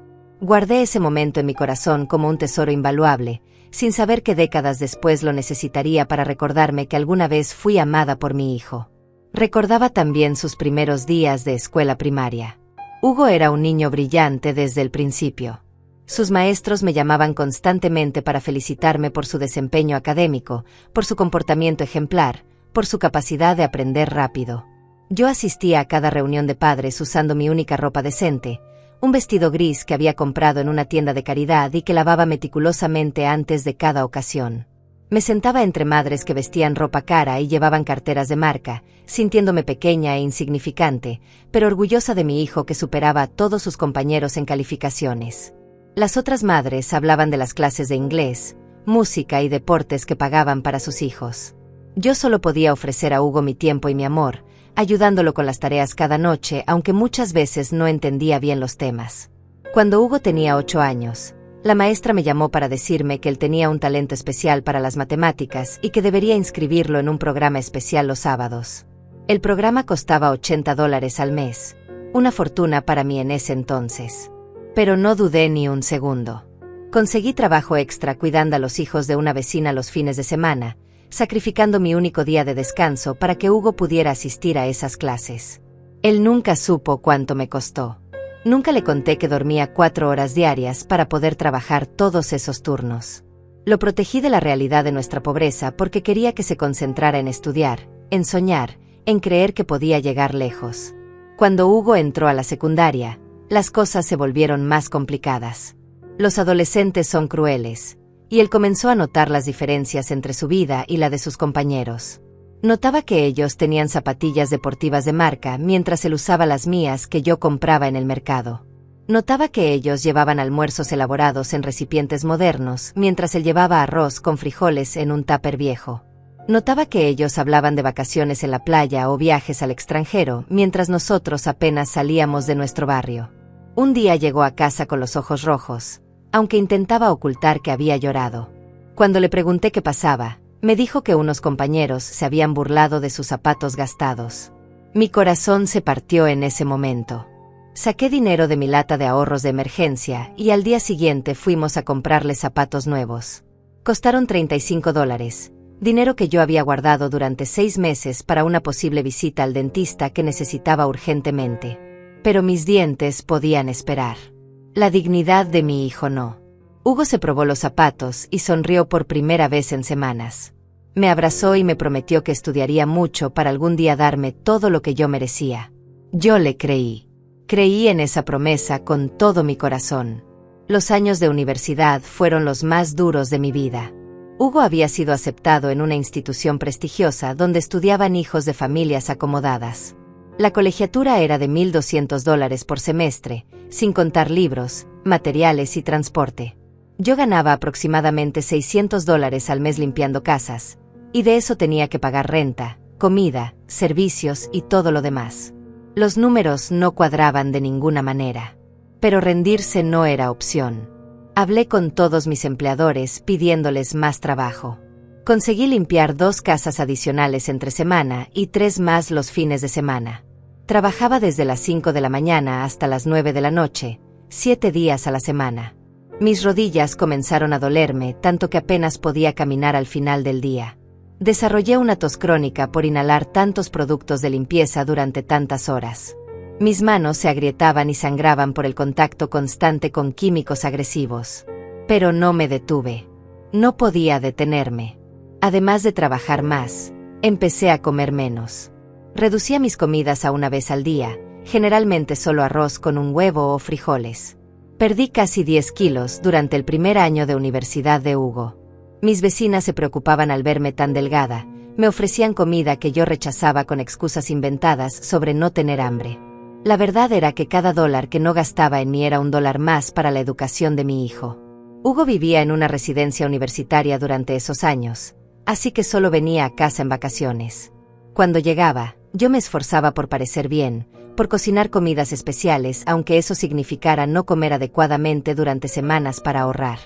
Guardé ese momento en mi corazón como un tesoro invaluable, sin saber que décadas después lo necesitaría para recordarme que alguna vez fui amada por mi hijo. Recordaba también sus primeros días de escuela primaria. Hugo era un niño brillante desde el principio. Sus maestros me llamaban constantemente para felicitarme por su desempeño académico, por su comportamiento ejemplar, por su capacidad de aprender rápido. Yo asistía a cada reunión de padres usando mi única ropa decente, un vestido gris que había comprado en una tienda de caridad y que lavaba meticulosamente antes de cada ocasión. Me sentaba entre madres que vestían ropa cara y llevaban carteras de marca, sintiéndome pequeña e insignificante, pero orgullosa de mi hijo que superaba a todos sus compañeros en calificaciones. Las otras madres hablaban de las clases de inglés, música y deportes que pagaban para sus hijos. Yo solo podía ofrecer a Hugo mi tiempo y mi amor, ayudándolo con las tareas cada noche, aunque muchas veces no entendía bien los temas. Cuando Hugo tenía 8 años, la maestra me llamó para decirme que él tenía un talento especial para las matemáticas y que debería inscribirlo en un programa especial los sábados. El programa costaba $80 al mes, una fortuna para mí en ese entonces. Pero no dudé ni un segundo. Conseguí trabajo extra cuidando a los hijos de una vecina los fines de semana, sacrificando mi único día de descanso para que Hugo pudiera asistir a esas clases. Él nunca supo cuánto me costó. Nunca le conté que dormía 4 horas diarias para poder trabajar todos esos turnos. Lo protegí de la realidad de nuestra pobreza porque quería que se concentrara en estudiar, en soñar, en creer que podía llegar lejos. Cuando Hugo entró a la secundaria, las cosas se volvieron más complicadas. Los adolescentes son crueles, y él comenzó a notar las diferencias entre su vida y la de sus compañeros. Notaba que ellos tenían zapatillas deportivas de marca mientras él usaba las mías que yo compraba en el mercado. Notaba que ellos llevaban almuerzos elaborados en recipientes modernos mientras él llevaba arroz con frijoles en un tupper viejo. Notaba que ellos hablaban de vacaciones en la playa o viajes al extranjero mientras nosotros apenas salíamos de nuestro barrio. Un día llegó a casa con los ojos rojos, aunque intentaba ocultar que había llorado. Cuando le pregunté qué pasaba, me dijo que unos compañeros se habían burlado de sus zapatos gastados. Mi corazón se partió en ese momento. Saqué dinero de mi lata de ahorros de emergencia y al día siguiente fuimos a comprarle zapatos nuevos. Costaron $35, dinero que yo había guardado durante 6 meses para una posible visita al dentista que necesitaba urgentemente. Pero mis dientes podían esperar. La dignidad de mi hijo no. Hugo se probó los zapatos y sonrió por primera vez en semanas. Me abrazó y me prometió que estudiaría mucho para algún día darme todo lo que yo merecía. Yo le creí. Creí en esa promesa con todo mi corazón. Los años de universidad fueron los más duros de mi vida. Hugo había sido aceptado en una institución prestigiosa donde estudiaban hijos de familias acomodadas. La colegiatura era de $1,200 por semestre, sin contar libros, materiales y transporte. Yo ganaba aproximadamente $600 al mes limpiando casas, y de eso tenía que pagar renta, comida, servicios y todo lo demás. Los números no cuadraban de ninguna manera. Pero rendirse no era opción. Hablé con todos mis empleadores pidiéndoles más trabajo. Conseguí limpiar 2 casas adicionales entre semana y 3 más los fines de semana. Trabajaba desde las 5 de la mañana hasta las 9 de la noche, 7 días a la semana. Mis rodillas comenzaron a dolerme tanto que apenas podía caminar al final del día. Desarrollé una tos crónica por inhalar tantos productos de limpieza durante tantas horas. Mis manos se agrietaban y sangraban por el contacto constante con químicos agresivos. Pero no me detuve. No podía detenerme. Además de trabajar más, empecé a comer menos. Reducía mis comidas a 1 vez al día, generalmente solo arroz con un huevo o frijoles. Perdí casi 10 kilos durante el primer año de universidad de Hugo. Mis vecinas se preocupaban al verme tan delgada, me ofrecían comida que yo rechazaba con excusas inventadas sobre no tener hambre. La verdad era que cada dólar que no gastaba en mí era $1 más para la educación de mi hijo. Hugo vivía en una residencia universitaria durante esos años, así que solo venía a casa en vacaciones. Cuando llegaba, yo me esforzaba por parecer bien, por cocinar comidas especiales, aunque eso significara no comer adecuadamente durante semanas para ahorrar.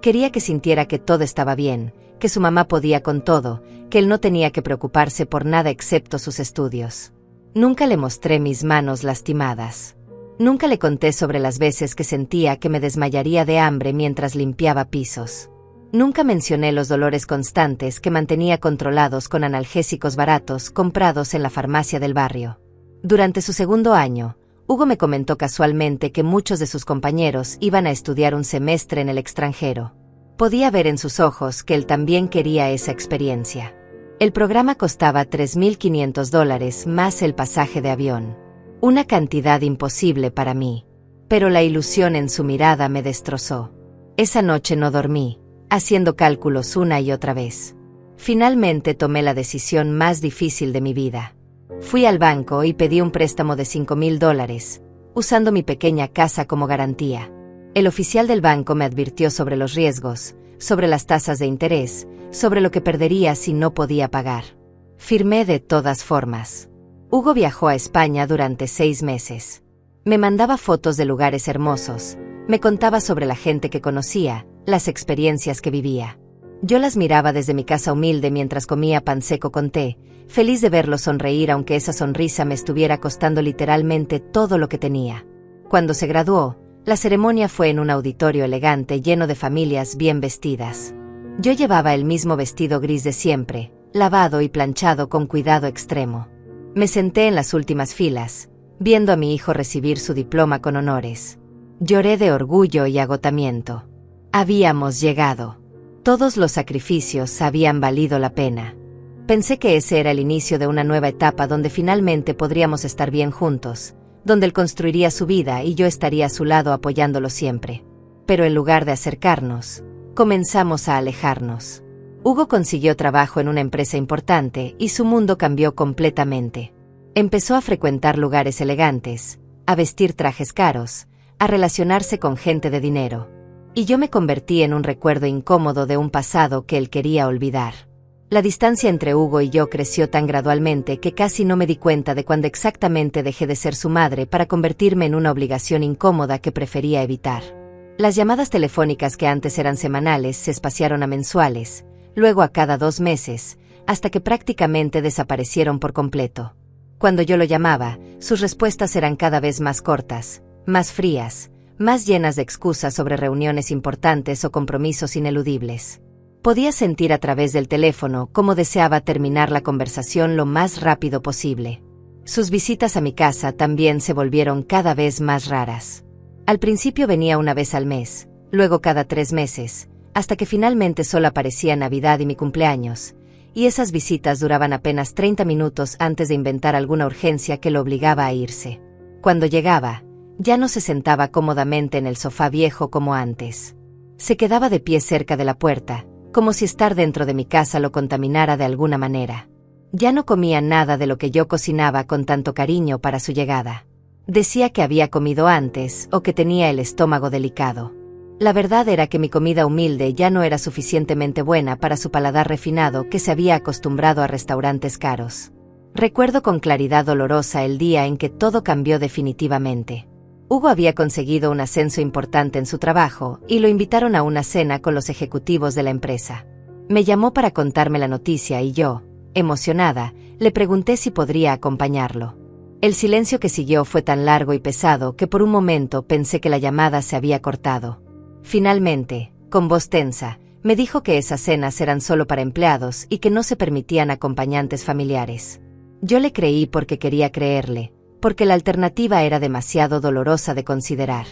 Quería que sintiera que todo estaba bien, que su mamá podía con todo, que él no tenía que preocuparse por nada excepto sus estudios. Nunca le mostré mis manos lastimadas. Nunca le conté sobre las veces que sentía que me desmayaría de hambre mientras limpiaba pisos. Nunca mencioné los dolores constantes que mantenía controlados con analgésicos baratos comprados en la farmacia del barrio. Durante su segundo año, Hugo me comentó casualmente que muchos de sus compañeros iban a estudiar un semestre en el extranjero. Podía ver en sus ojos que él también quería esa experiencia. El programa costaba $3,500 más el pasaje de avión. Una cantidad imposible para mí. Pero la ilusión en su mirada me destrozó. Esa noche no dormí, haciendo cálculos una y otra vez. Finalmente tomé la decisión más difícil de mi vida. Fui al banco y pedí un préstamo de $5,000, usando mi pequeña casa como garantía. El oficial del banco me advirtió sobre los riesgos, sobre las tasas de interés, sobre lo que perdería si no podía pagar. Firmé de todas formas. Hugo viajó a España durante 6 meses. Me mandaba fotos de lugares hermosos, me contaba sobre la gente que conocía, las experiencias que vivía. Yo las miraba desde mi casa humilde mientras comía pan seco con té, feliz de verlo sonreír aunque esa sonrisa me estuviera costando literalmente todo lo que tenía. Cuando se graduó, la ceremonia fue en un auditorio elegante lleno de familias bien vestidas. Yo llevaba el mismo vestido gris de siempre, lavado y planchado con cuidado extremo. Me senté en las últimas filas, viendo a mi hijo recibir su diploma con honores. Lloré de orgullo y agotamiento. Habíamos llegado. Todos los sacrificios habían valido la pena. Pensé que ese era el inicio de una nueva etapa donde finalmente podríamos estar bien juntos, donde él construiría su vida y yo estaría a su lado apoyándolo siempre. Pero en lugar de acercarnos, comenzamos a alejarnos. Hugo consiguió trabajo en una empresa importante y su mundo cambió completamente. Empezó a frecuentar lugares elegantes, a vestir trajes caros, a relacionarse con gente de dinero. Y yo me convertí en un recuerdo incómodo de un pasado que él quería olvidar. La distancia entre Hugo y yo creció tan gradualmente que casi no me di cuenta de cuándo exactamente dejé de ser su madre para convertirme en una obligación incómoda que prefería evitar. Las llamadas telefónicas que antes eran semanales se espaciaron a mensuales, luego a cada 2 meses, hasta que prácticamente desaparecieron por completo. Cuando yo lo llamaba, sus respuestas eran cada vez más cortas, más frías, más llenas de excusas sobre reuniones importantes o compromisos ineludibles. Podía sentir a través del teléfono cómo deseaba terminar la conversación lo más rápido posible. Sus visitas a mi casa también se volvieron cada vez más raras. Al principio venía una vez al mes, luego cada 3 meses, hasta que finalmente solo aparecía Navidad y mi cumpleaños, y esas visitas duraban apenas 30 minutos antes de inventar alguna urgencia que lo obligaba a irse. Cuando llegaba, ya no se sentaba cómodamente en el sofá viejo como antes. Se quedaba de pie cerca de la puerta, como si estar dentro de mi casa lo contaminara de alguna manera. Ya no comía nada de lo que yo cocinaba con tanto cariño para su llegada. Decía que había comido antes o que tenía el estómago delicado. La verdad era que mi comida humilde ya no era suficientemente buena para su paladar refinado que se había acostumbrado a restaurantes caros. Recuerdo con claridad dolorosa el día en que todo cambió definitivamente. Hugo había conseguido un ascenso importante en su trabajo y lo invitaron a una cena con los ejecutivos de la empresa. Me llamó para contarme la noticia y yo, emocionada, le pregunté si podría acompañarlo. El silencio que siguió fue tan largo y pesado que por un momento pensé que la llamada se había cortado. Finalmente, con voz tensa, me dijo que esas cenas eran solo para empleados y que no se permitían acompañantes familiares. Yo le creí porque quería creerle, porque la alternativa era demasiado dolorosa de considerar.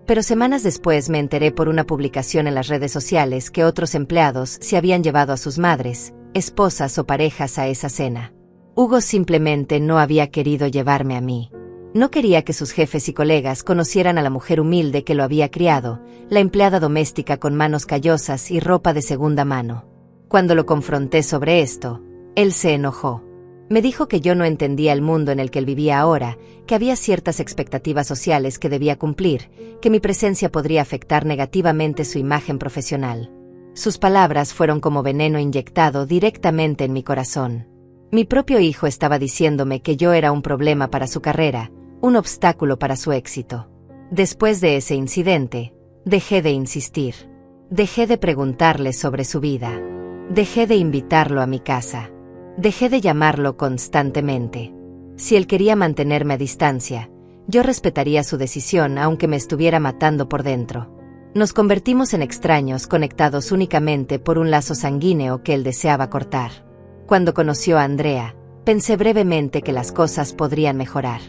Pero semanas después me enteré por una publicación en las redes sociales que otros empleados se habían llevado a sus madres, esposas o parejas a esa cena. Hugo simplemente no había querido llevarme a mí. No quería que sus jefes y colegas conocieran a la mujer humilde que lo había criado, la empleada doméstica con manos callosas y ropa de segunda mano. Cuando lo confronté sobre esto, él se enojó. Me dijo que yo no entendía el mundo en el que él vivía ahora, que había ciertas expectativas sociales que debía cumplir, que mi presencia podría afectar negativamente su imagen profesional. Sus palabras fueron como veneno inyectado directamente en mi corazón. Mi propio hijo estaba diciéndome que yo era un problema para su carrera, un obstáculo para su éxito. Después de ese incidente, dejé de insistir. Dejé de preguntarle sobre su vida. Dejé de invitarlo a mi casa. Dejé de llamarlo constantemente. Si él quería mantenerme a distancia, yo respetaría su decisión aunque me estuviera matando por dentro. Nos convertimos en extraños conectados únicamente por un lazo sanguíneo que él deseaba cortar. Cuando conoció a Andrea, pensé brevemente que las cosas podrían mejorar.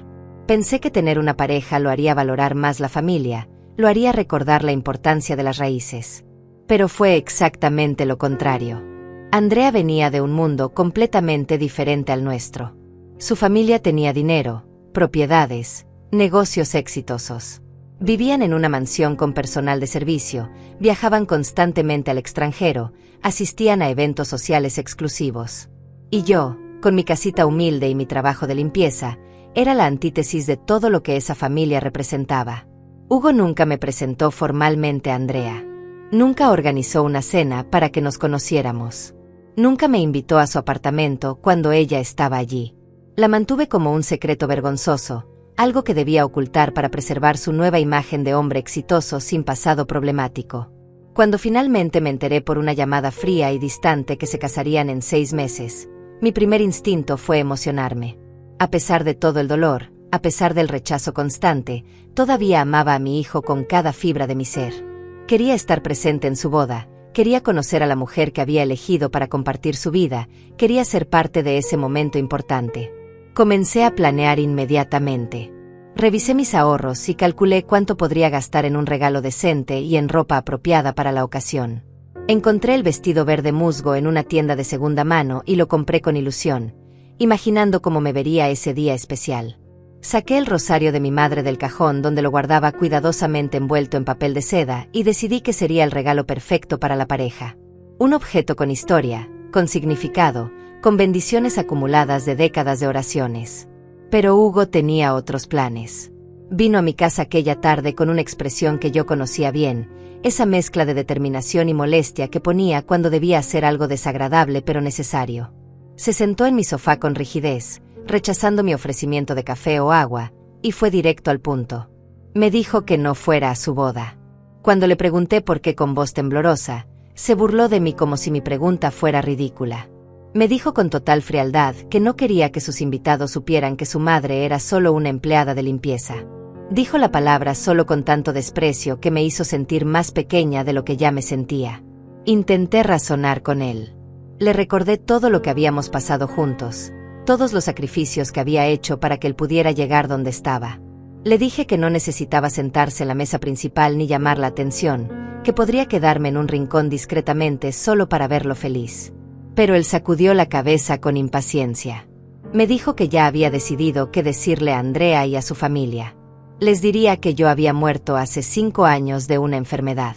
Pensé que tener una pareja lo haría valorar más la familia, lo haría recordar la importancia de las raíces. Pero fue exactamente lo contrario. Andrea venía de un mundo completamente diferente al nuestro. Su familia tenía dinero, propiedades, negocios exitosos. Vivían en una mansión con personal de servicio, viajaban constantemente al extranjero, asistían a eventos sociales exclusivos. Y yo, con mi casita humilde y mi trabajo de limpieza, era la antítesis de todo lo que esa familia representaba. Hugo nunca me presentó formalmente a Andrea. Nunca organizó una cena para que nos conociéramos. Nunca me invitó a su apartamento cuando ella estaba allí. La mantuve como un secreto vergonzoso, algo que debía ocultar para preservar su nueva imagen de hombre exitoso sin pasado problemático. Cuando finalmente me enteré por una llamada fría y distante que se casarían en 6 meses, mi primer instinto fue emocionarme. A pesar de todo el dolor, a pesar del rechazo constante, todavía amaba a mi hijo con cada fibra de mi ser. Quería estar presente en su boda, quería conocer a la mujer que había elegido para compartir su vida, quería ser parte de ese momento importante. Comencé a planear inmediatamente. Revisé mis ahorros y calculé cuánto podría gastar en un regalo decente y en ropa apropiada para la ocasión. Encontré el vestido verde musgo en una tienda de segunda mano y lo compré con ilusión, imaginando cómo me vería ese día especial. Saqué el rosario de mi madre del cajón donde lo guardaba cuidadosamente envuelto en papel de seda y decidí que sería el regalo perfecto para la pareja. Un objeto con historia, con significado, con bendiciones acumuladas de décadas de oraciones. Pero Hugo tenía otros planes. Vino a mi casa aquella tarde con una expresión que yo conocía bien, esa mezcla de determinación y molestia que ponía cuando debía hacer algo desagradable pero necesario. Se sentó en mi sofá con rigidez, rechazando mi ofrecimiento de café o agua, y fue directo al punto. Me dijo que no fuera a su boda. Cuando le pregunté por qué con voz temblorosa, se burló de mí como si mi pregunta fuera ridícula. Me dijo con total frialdad que no quería que sus invitados supieran que su madre era solo una empleada de limpieza. Dijo la palabra solo con tanto desprecio que me hizo sentir más pequeña de lo que ya me sentía. Intenté razonar con él. Le recordé todo lo que habíamos pasado juntos, todos los sacrificios que había hecho para que él pudiera llegar donde estaba. Le dije que no necesitaba sentarse en la mesa principal ni llamar la atención, que podría quedarme en un rincón discretamente solo para verlo feliz. Pero él sacudió la cabeza con impaciencia. Me dijo que ya había decidido qué decirle a Andrea y a su familia. Les diría que yo había muerto hace 5 años de una enfermedad.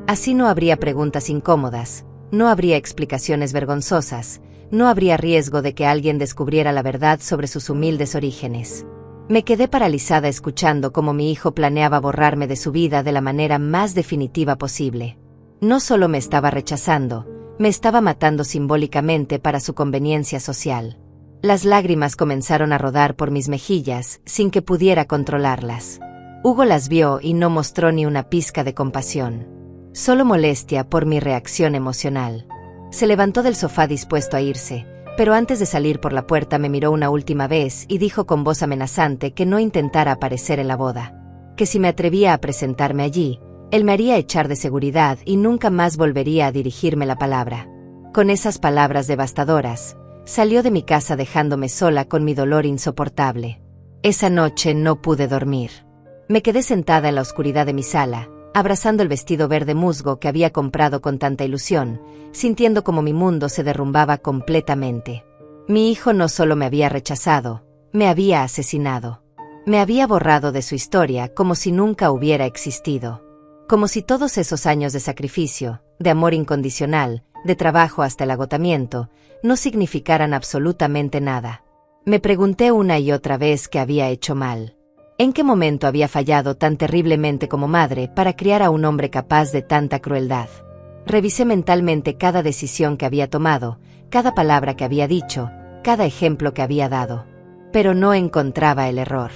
Así no habría preguntas incómodas, no habría explicaciones vergonzosas, no habría riesgo de que alguien descubriera la verdad sobre sus humildes orígenes. Me quedé paralizada escuchando cómo mi hijo planeaba borrarme de su vida de la manera más definitiva posible. No solo me estaba rechazando, me estaba matando simbólicamente para su conveniencia social. Las lágrimas comenzaron a rodar por mis mejillas sin que pudiera controlarlas. Hugo las vio y no mostró ni una pizca de compasión. Solo molestia por mi reacción emocional. Se levantó del sofá dispuesto a irse, pero antes de salir por la puerta me miró una última vez y dijo con voz amenazante que no intentara aparecer en la boda. Que si me atrevía a presentarme allí, él me haría echar de seguridad y nunca más volvería a dirigirme la palabra. Con esas palabras devastadoras, salió de mi casa dejándome sola con mi dolor insoportable. Esa noche no pude dormir. Me quedé sentada en la oscuridad de mi sala, abrazando el vestido verde musgo que había comprado con tanta ilusión, sintiendo como mi mundo se derrumbaba completamente. Mi hijo no solo me había rechazado, me había asesinado. Me había borrado de su historia como si nunca hubiera existido. Como si todos esos años de sacrificio, de amor incondicional, de trabajo hasta el agotamiento, no significaran absolutamente nada. Me pregunté una y otra vez qué había hecho mal. ¿En qué momento había fallado tan terriblemente como madre para criar a un hombre capaz de tanta crueldad? Revisé mentalmente cada decisión que había tomado, cada palabra que había dicho, cada ejemplo que había dado. Pero no encontraba el error.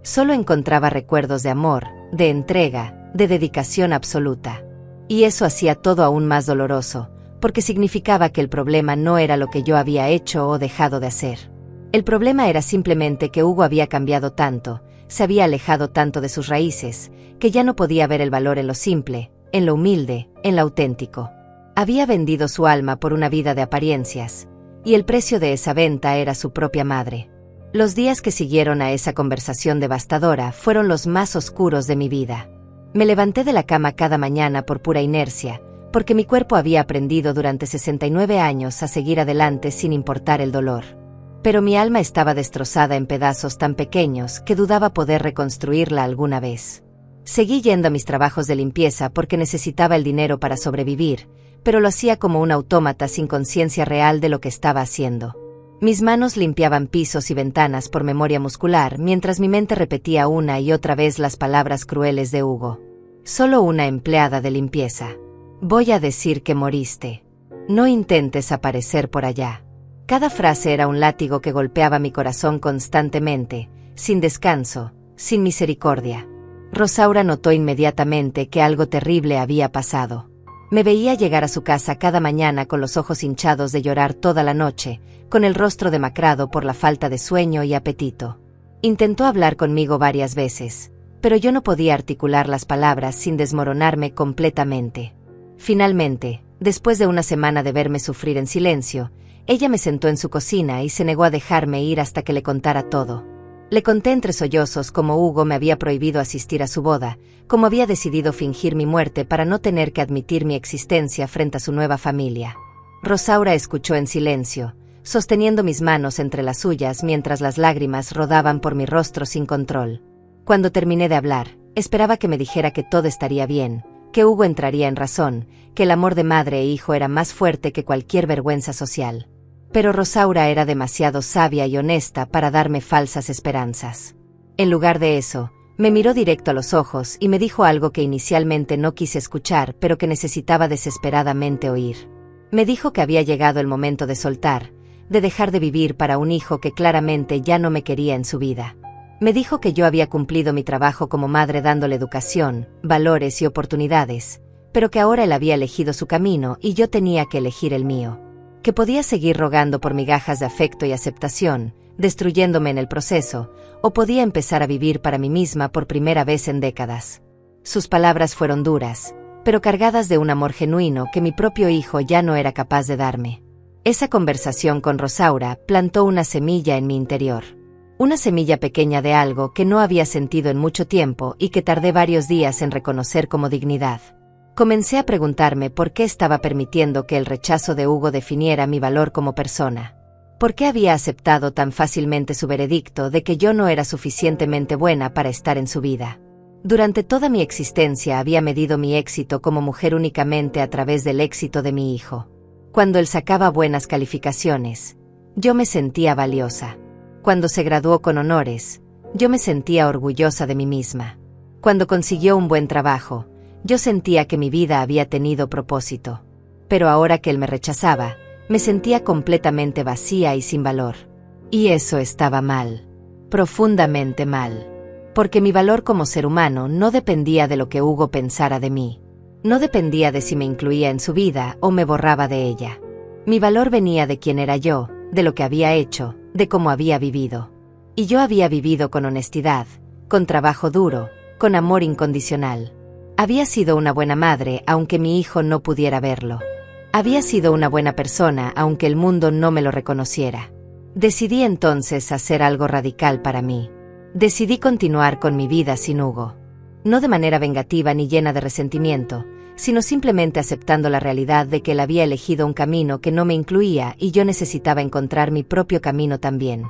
Solo encontraba recuerdos de amor, de entrega, de dedicación absoluta. Y eso hacía todo aún más doloroso, porque significaba que el problema no era lo que yo había hecho o dejado de hacer. El problema era simplemente que Hugo había cambiado tanto, se había alejado tanto de sus raíces, que ya no podía ver el valor en lo simple, en lo humilde, en lo auténtico. Había vendido su alma por una vida de apariencias, y el precio de esa venta era su propia madre. Los días que siguieron a esa conversación devastadora fueron los más oscuros de mi vida. Me levanté de la cama cada mañana por pura inercia, porque mi cuerpo había aprendido durante 69 años a seguir adelante sin importar el dolor. Pero mi alma estaba destrozada en pedazos tan pequeños que dudaba poder reconstruirla alguna vez. Seguí yendo a mis trabajos de limpieza porque necesitaba el dinero para sobrevivir, pero lo hacía como un autómata sin conciencia real de lo que estaba haciendo. Mis manos limpiaban pisos y ventanas por memoria muscular mientras mi mente repetía una y otra vez las palabras crueles de Hugo. Solo una empleada de limpieza. Voy a decir que moriste. No intentes aparecer por allá. Cada frase era un látigo que golpeaba mi corazón constantemente, sin descanso, sin misericordia. Rosaura notó inmediatamente que algo terrible había pasado. Me veía llegar a su casa cada mañana con los ojos hinchados de llorar toda la noche, con el rostro demacrado por la falta de sueño y apetito. Intentó hablar conmigo varias veces, pero yo no podía articular las palabras sin desmoronarme completamente. Finalmente, después de una semana de verme sufrir en silencio, ella me sentó en su cocina y se negó a dejarme ir hasta que le contara todo. Le conté entre sollozos cómo Hugo me había prohibido asistir a su boda, cómo había decidido fingir mi muerte para no tener que admitir mi existencia frente a su nueva familia. Rosaura escuchó en silencio, sosteniendo mis manos entre las suyas mientras las lágrimas rodaban por mi rostro sin control. Cuando terminé de hablar, esperaba que me dijera que todo estaría bien, que Hugo entraría en razón, que el amor de madre e hijo era más fuerte que cualquier vergüenza social. Pero Rosaura era demasiado sabia y honesta para darme falsas esperanzas. En lugar de eso, me miró directo a los ojos y me dijo algo que inicialmente no quise escuchar pero que necesitaba desesperadamente oír. Me dijo que había llegado el momento de soltar, de dejar de vivir para un hijo que claramente ya no me quería en su vida. Me dijo que yo había cumplido mi trabajo como madre dándole educación, valores y oportunidades, pero que ahora él había elegido su camino y yo tenía que elegir el mío. Que podía seguir rogando por migajas de afecto y aceptación, destruyéndome en el proceso, o podía empezar a vivir para mí misma por primera vez en décadas. Sus palabras fueron duras, pero cargadas de un amor genuino que mi propio hijo ya no era capaz de darme. Esa conversación con Rosaura plantó una semilla en mi interior. Una semilla pequeña de algo que no había sentido en mucho tiempo y que tardé varios días en reconocer como dignidad. Comencé a preguntarme por qué estaba permitiendo que el rechazo de Hugo definiera mi valor como persona. ¿Por qué había aceptado tan fácilmente su veredicto de que yo no era suficientemente buena para estar en su vida? Durante toda mi existencia había medido mi éxito como mujer únicamente a través del éxito de mi hijo. Cuando él sacaba buenas calificaciones, yo me sentía valiosa. Cuando se graduó con honores, yo me sentía orgullosa de mí misma. Cuando consiguió un buen trabajo, yo sentía que mi vida había tenido propósito. Pero ahora que él me rechazaba, me sentía completamente vacía y sin valor. Y eso estaba mal. Profundamente mal. Porque mi valor como ser humano no dependía de lo que Hugo pensara de mí. No dependía de si me incluía en su vida o me borraba de ella. Mi valor venía de quién era yo, de lo que había hecho, de cómo había vivido. Y yo había vivido con honestidad, con trabajo duro, con amor incondicional. Había sido una buena madre aunque mi hijo no pudiera verlo. Había sido una buena persona aunque el mundo no me lo reconociera. Decidí entonces hacer algo radical para mí. Decidí continuar con mi vida sin Hugo. No de manera vengativa ni llena de resentimiento, sino simplemente aceptando la realidad de que él había elegido un camino que no me incluía y yo necesitaba encontrar mi propio camino también.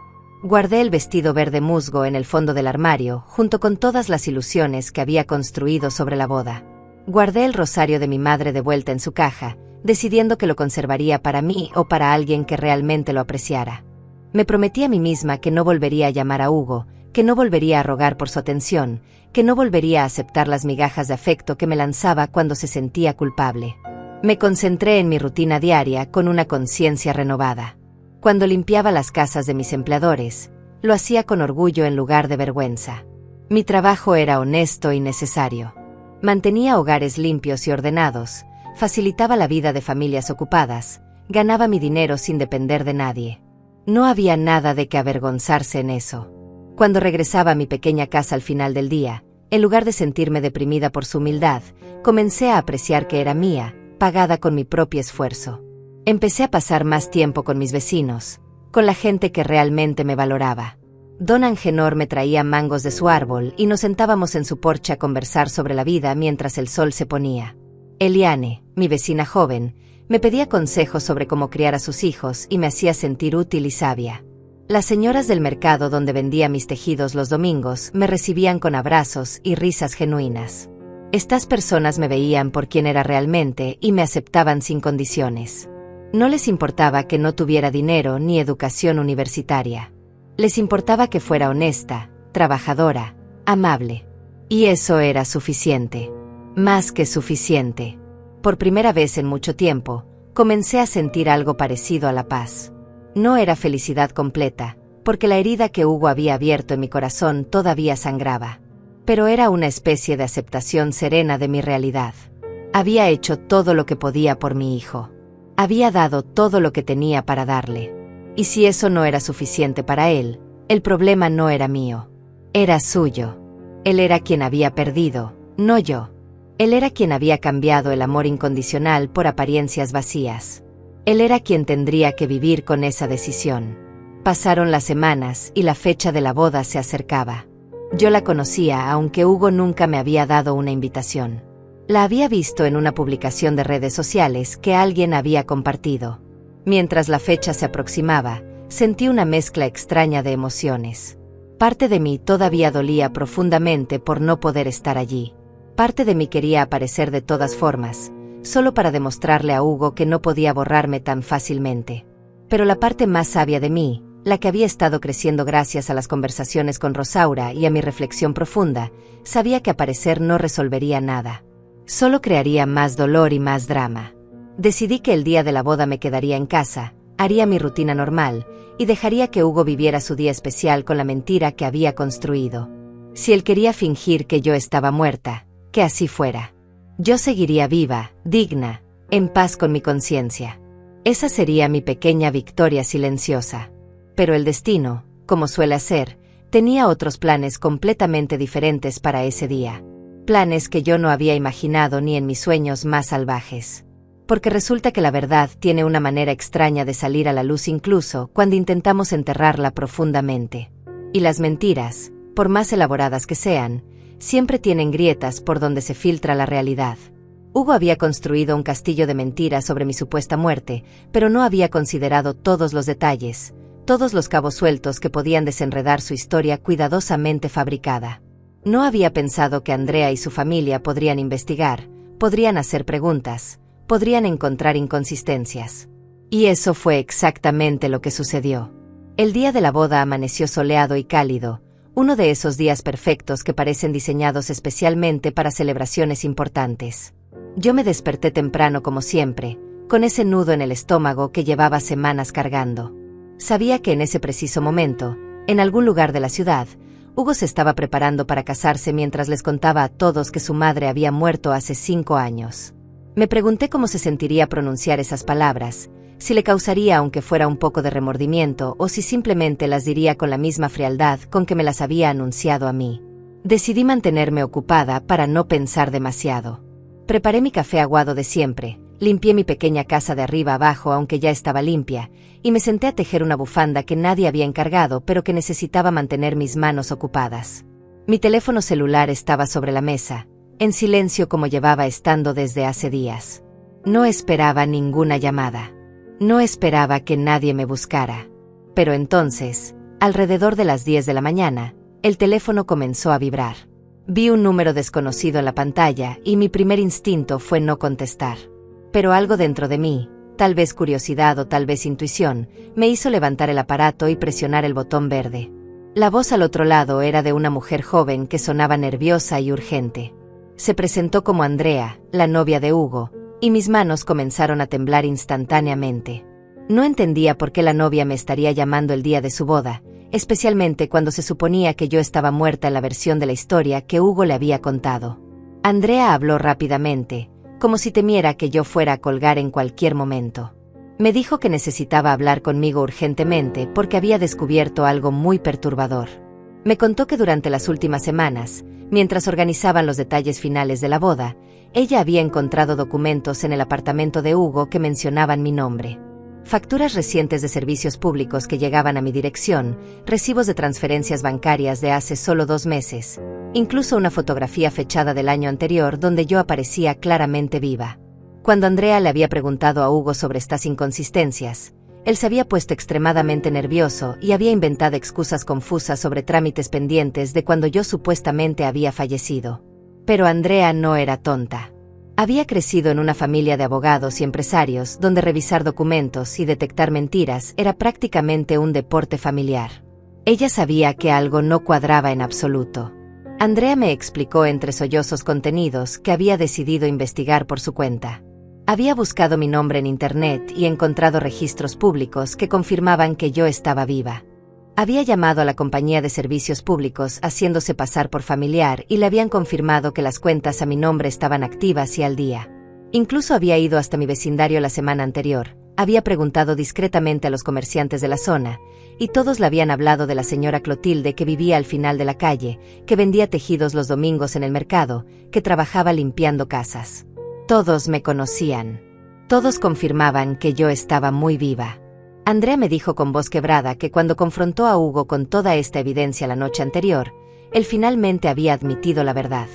Guardé el vestido verde musgo en el fondo del armario, junto con todas las ilusiones que había construido sobre la boda. Guardé el rosario de mi madre de vuelta en su caja, decidiendo que lo conservaría para mí o para alguien que realmente lo apreciara. Me prometí a mí misma que no volvería a llamar a Hugo, que no volvería a rogar por su atención, que no volvería a aceptar las migajas de afecto que me lanzaba cuando se sentía culpable. Me concentré en mi rutina diaria con una conciencia renovada. Cuando limpiaba las casas de mis empleadores, lo hacía con orgullo en lugar de vergüenza. Mi trabajo era honesto y necesario. Mantenía hogares limpios y ordenados, facilitaba la vida de familias ocupadas, ganaba mi dinero sin depender de nadie. No había nada de que avergonzarse en eso. Cuando regresaba a mi pequeña casa al final del día, en lugar de sentirme deprimida por su humildad, comencé a apreciar que era mía, pagada con mi propio esfuerzo. Empecé a pasar más tiempo con mis vecinos, con la gente que realmente me valoraba. Don Angenor me traía mangos de su árbol y nos sentábamos en su porche a conversar sobre la vida mientras el sol se ponía. Eliane, mi vecina joven, me pedía consejos sobre cómo criar a sus hijos y me hacía sentir útil y sabia. Las señoras del mercado donde vendía mis tejidos los domingos me recibían con abrazos y risas genuinas. Estas personas me veían por quien era realmente y me aceptaban sin condiciones. No les importaba que no tuviera dinero ni educación universitaria. Les importaba que fuera honesta, trabajadora, amable. Y eso era suficiente. Más que suficiente. Por primera vez en mucho tiempo, comencé a sentir algo parecido a la paz. No era felicidad completa, porque la herida que Hugo había abierto en mi corazón todavía sangraba. Pero era una especie de aceptación serena de mi realidad. Había hecho todo lo que podía por mi hijo. Había dado todo lo que tenía para darle. Y si eso no era suficiente para él, el problema no era mío. Era suyo. Él era quien había perdido, no yo. Él era quien había cambiado el amor incondicional por apariencias vacías. Él era quien tendría que vivir con esa decisión. Pasaron las semanas y la fecha de la boda se acercaba. Yo la conocía aunque Hugo nunca me había dado una invitación. La había visto en una publicación de redes sociales que alguien había compartido. Mientras la fecha se aproximaba, sentí una mezcla extraña de emociones. Parte de mí todavía dolía profundamente por no poder estar allí. Parte de mí quería aparecer de todas formas, solo para demostrarle a Hugo que no podía borrarme tan fácilmente. Pero la parte más sabia de mí, la que había estado creciendo gracias a las conversaciones con Rosaura y a mi reflexión profunda, sabía que aparecer no resolvería nada. Solo crearía más dolor y más drama. Decidí que el día de la boda me quedaría en casa, haría mi rutina normal, y dejaría que Hugo viviera su día especial con la mentira que había construido. Si él quería fingir que yo estaba muerta, que así fuera. Yo seguiría viva, digna, en paz con mi conciencia. Esa sería mi pequeña victoria silenciosa. Pero el destino, como suele hacer, tenía otros planes completamente diferentes para ese día. Planes que yo no había imaginado ni en mis sueños más salvajes. Porque resulta que la verdad tiene una manera extraña de salir a la luz incluso cuando intentamos enterrarla profundamente. Y las mentiras, por más elaboradas que sean, siempre tienen grietas por donde se filtra la realidad. Hugo había construido un castillo de mentiras sobre mi supuesta muerte, pero no había considerado todos los detalles, todos los cabos sueltos que podían desenredar su historia cuidadosamente fabricada. No había pensado que Andrea y su familia podrían investigar, podrían hacer preguntas, podrían encontrar inconsistencias. Y eso fue exactamente lo que sucedió. El día de la boda amaneció soleado y cálido, uno de esos días perfectos que parecen diseñados especialmente para celebraciones importantes. Yo me desperté temprano como siempre, con ese nudo en el estómago que llevaba semanas cargando. Sabía que en ese preciso momento, en algún lugar de la ciudad, Hugo se estaba preparando para casarse mientras les contaba a todos que su madre había muerto hace 5 años. Me pregunté cómo se sentiría pronunciar esas palabras, si le causaría aunque fuera un poco de remordimiento o si simplemente las diría con la misma frialdad con que me las había anunciado a mí. Decidí mantenerme ocupada para no pensar demasiado. Preparé mi café aguado de siempre, limpié mi pequeña casa de arriba abajo aunque ya estaba limpia, y me senté a tejer una bufanda que nadie había encargado pero que necesitaba mantener mis manos ocupadas. Mi teléfono celular estaba sobre la mesa, en silencio como llevaba estando desde hace días. No esperaba ninguna llamada. No esperaba que nadie me buscara. Pero entonces, alrededor de las 10 de la mañana, el teléfono comenzó a vibrar. Vi un número desconocido en la pantalla y mi primer instinto fue no contestar. Pero algo dentro de mí, tal vez curiosidad o tal vez intuición, me hizo levantar el aparato y presionar el botón verde. La voz al otro lado era de una mujer joven que sonaba nerviosa y urgente. Se presentó como Andrea, la novia de Hugo, y mis manos comenzaron a temblar instantáneamente. No entendía por qué la novia me estaría llamando el día de su boda, especialmente cuando se suponía que yo estaba muerta en la versión de la historia que Hugo le había contado. Andrea habló rápidamente, como si temiera que yo fuera a colgar en cualquier momento. Me dijo que necesitaba hablar conmigo urgentemente porque había descubierto algo muy perturbador. Me contó que durante las últimas semanas, mientras organizaban los detalles finales de la boda, ella había encontrado documentos en el apartamento de Hugo que mencionaban mi nombre. Facturas recientes de servicios públicos que llegaban a mi dirección, recibos de transferencias bancarias de hace solo 2 meses, incluso una fotografía fechada del año anterior donde yo aparecía claramente viva. Cuando Andrea le había preguntado a Hugo sobre estas inconsistencias, él se había puesto extremadamente nervioso y había inventado excusas confusas sobre trámites pendientes de cuando yo supuestamente había fallecido. Pero Andrea no era tonta. Había crecido en una familia de abogados y empresarios donde revisar documentos y detectar mentiras era prácticamente un deporte familiar. Ella sabía que algo no cuadraba en absoluto. Andrea me explicó entre sollozos contenidos que había decidido investigar por su cuenta. Había buscado mi nombre en internet y encontrado registros públicos que confirmaban que yo estaba viva. Había llamado a la compañía de servicios públicos haciéndose pasar por familiar y le habían confirmado que las cuentas a mi nombre estaban activas y al día. Incluso había ido hasta mi vecindario la semana anterior, había preguntado discretamente a los comerciantes de la zona, y todos le habían hablado de la señora Clotilde que vivía al final de la calle, que vendía tejidos los domingos en el mercado, que trabajaba limpiando casas. Todos me conocían. Todos confirmaban que yo estaba muy viva. Andrea me dijo con voz quebrada que cuando confrontó a Hugo con toda esta evidencia la noche anterior, él finalmente había admitido la verdad.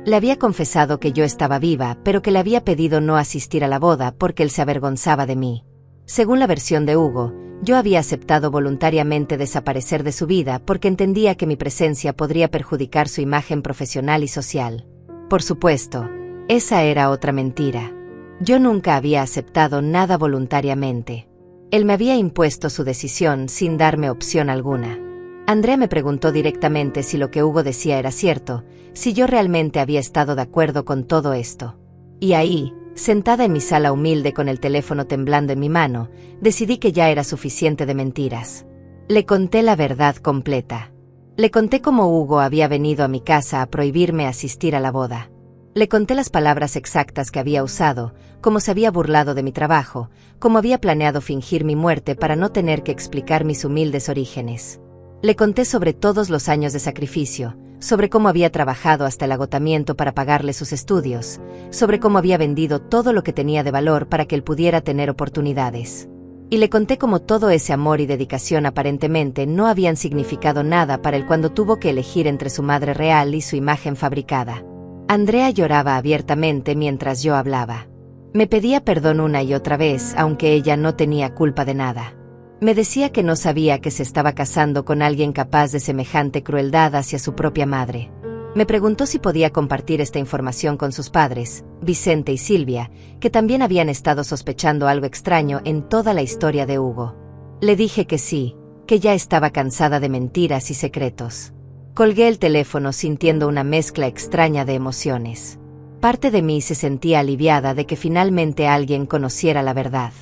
Le había confesado que yo estaba viva, pero que le había pedido no asistir a la boda porque él se avergonzaba de mí. Según la versión de Hugo, yo había aceptado voluntariamente desaparecer de su vida porque entendía que mi presencia podría perjudicar su imagen profesional y social. Por supuesto, esa era otra mentira. Yo nunca había aceptado nada voluntariamente. Él me había impuesto su decisión sin darme opción alguna. Andrea me preguntó directamente si lo que Hugo decía era cierto, si yo realmente había estado de acuerdo con todo esto. Y ahí, Sentada en mi sala humilde con el teléfono temblando en mi mano, decidí que ya era suficiente de mentiras. Le conté la verdad completa. Le conté cómo Hugo había venido a mi casa a prohibirme asistir a la boda. Le conté las palabras exactas que había usado, cómo se había burlado de mi trabajo, cómo había planeado fingir mi muerte para no tener que explicar mis humildes orígenes. Le conté sobre todos los años de sacrificio, sobre cómo había trabajado hasta el agotamiento para pagarle sus estudios, sobre cómo había vendido todo lo que tenía de valor para que él pudiera tener oportunidades. Y le conté cómo todo ese amor y dedicación aparentemente no habían significado nada para él cuando tuvo que elegir entre su madre real y su imagen fabricada. Andrea lloraba abiertamente mientras yo hablaba. Me pedía perdón una y otra vez, aunque ella no tenía culpa de nada. Me decía que no sabía que se estaba casando con alguien capaz de semejante crueldad hacia su propia madre. Me preguntó si podía compartir esta información con sus padres, Vicente y Silvia, que también habían estado sospechando algo extraño en toda la historia de Hugo. Le dije que sí, que ya estaba cansada de mentiras y secretos. Colgué el teléfono sintiendo una mezcla extraña de emociones. Parte de mí se sentía aliviada de que finalmente alguien conociera la verdad.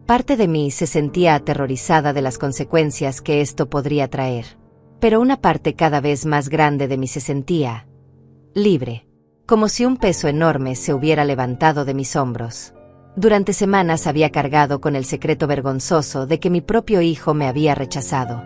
Parte de mí se sentía aterrorizada de las consecuencias que esto podría traer. Pero una parte cada vez más grande de mí se sentía libre, como si un peso enorme se hubiera levantado de mis hombros. Durante semanas había cargado con el secreto vergonzoso de que mi propio hijo me había rechazado.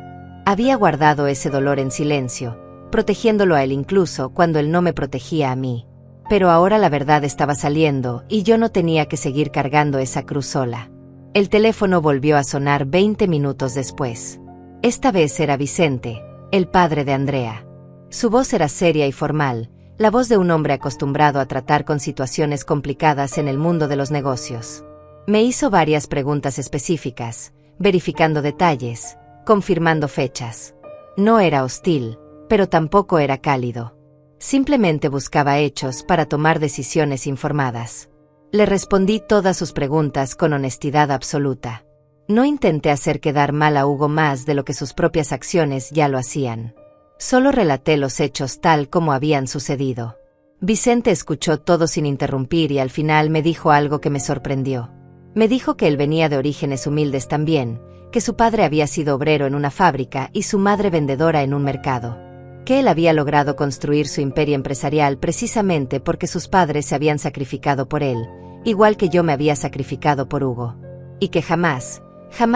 Había guardado ese dolor en silencio, protegiéndolo a él incluso cuando él no me protegía a mí. Pero ahora la verdad estaba saliendo y yo no tenía que seguir cargando esa cruz sola. El teléfono volvió a sonar 20 minutos después. Esta vez era Vicente, el padre de Andrea. Su voz era seria y formal, la voz de un hombre acostumbrado a tratar con situaciones complicadas en el mundo de los negocios. Me hizo varias preguntas específicas, verificando detalles, confirmando fechas. No era hostil, pero tampoco era cálido. Simplemente buscaba hechos para tomar decisiones informadas. Le respondí todas sus preguntas con honestidad absoluta. No intenté hacer quedar mal a Hugo más de lo que sus propias acciones ya lo hacían. Solo relaté los hechos tal como habían sucedido. Vicente escuchó todo sin interrumpir y al final me dijo algo que me sorprendió. Me dijo que él venía de orígenes humildes también, que su padre había sido obrero en una fábrica y su madre vendedora en un mercado. Que él había logrado construir su imperio empresarial precisamente porque sus padres se habían sacrificado por él, igual que yo me había sacrificado por Hugo. Y que jamás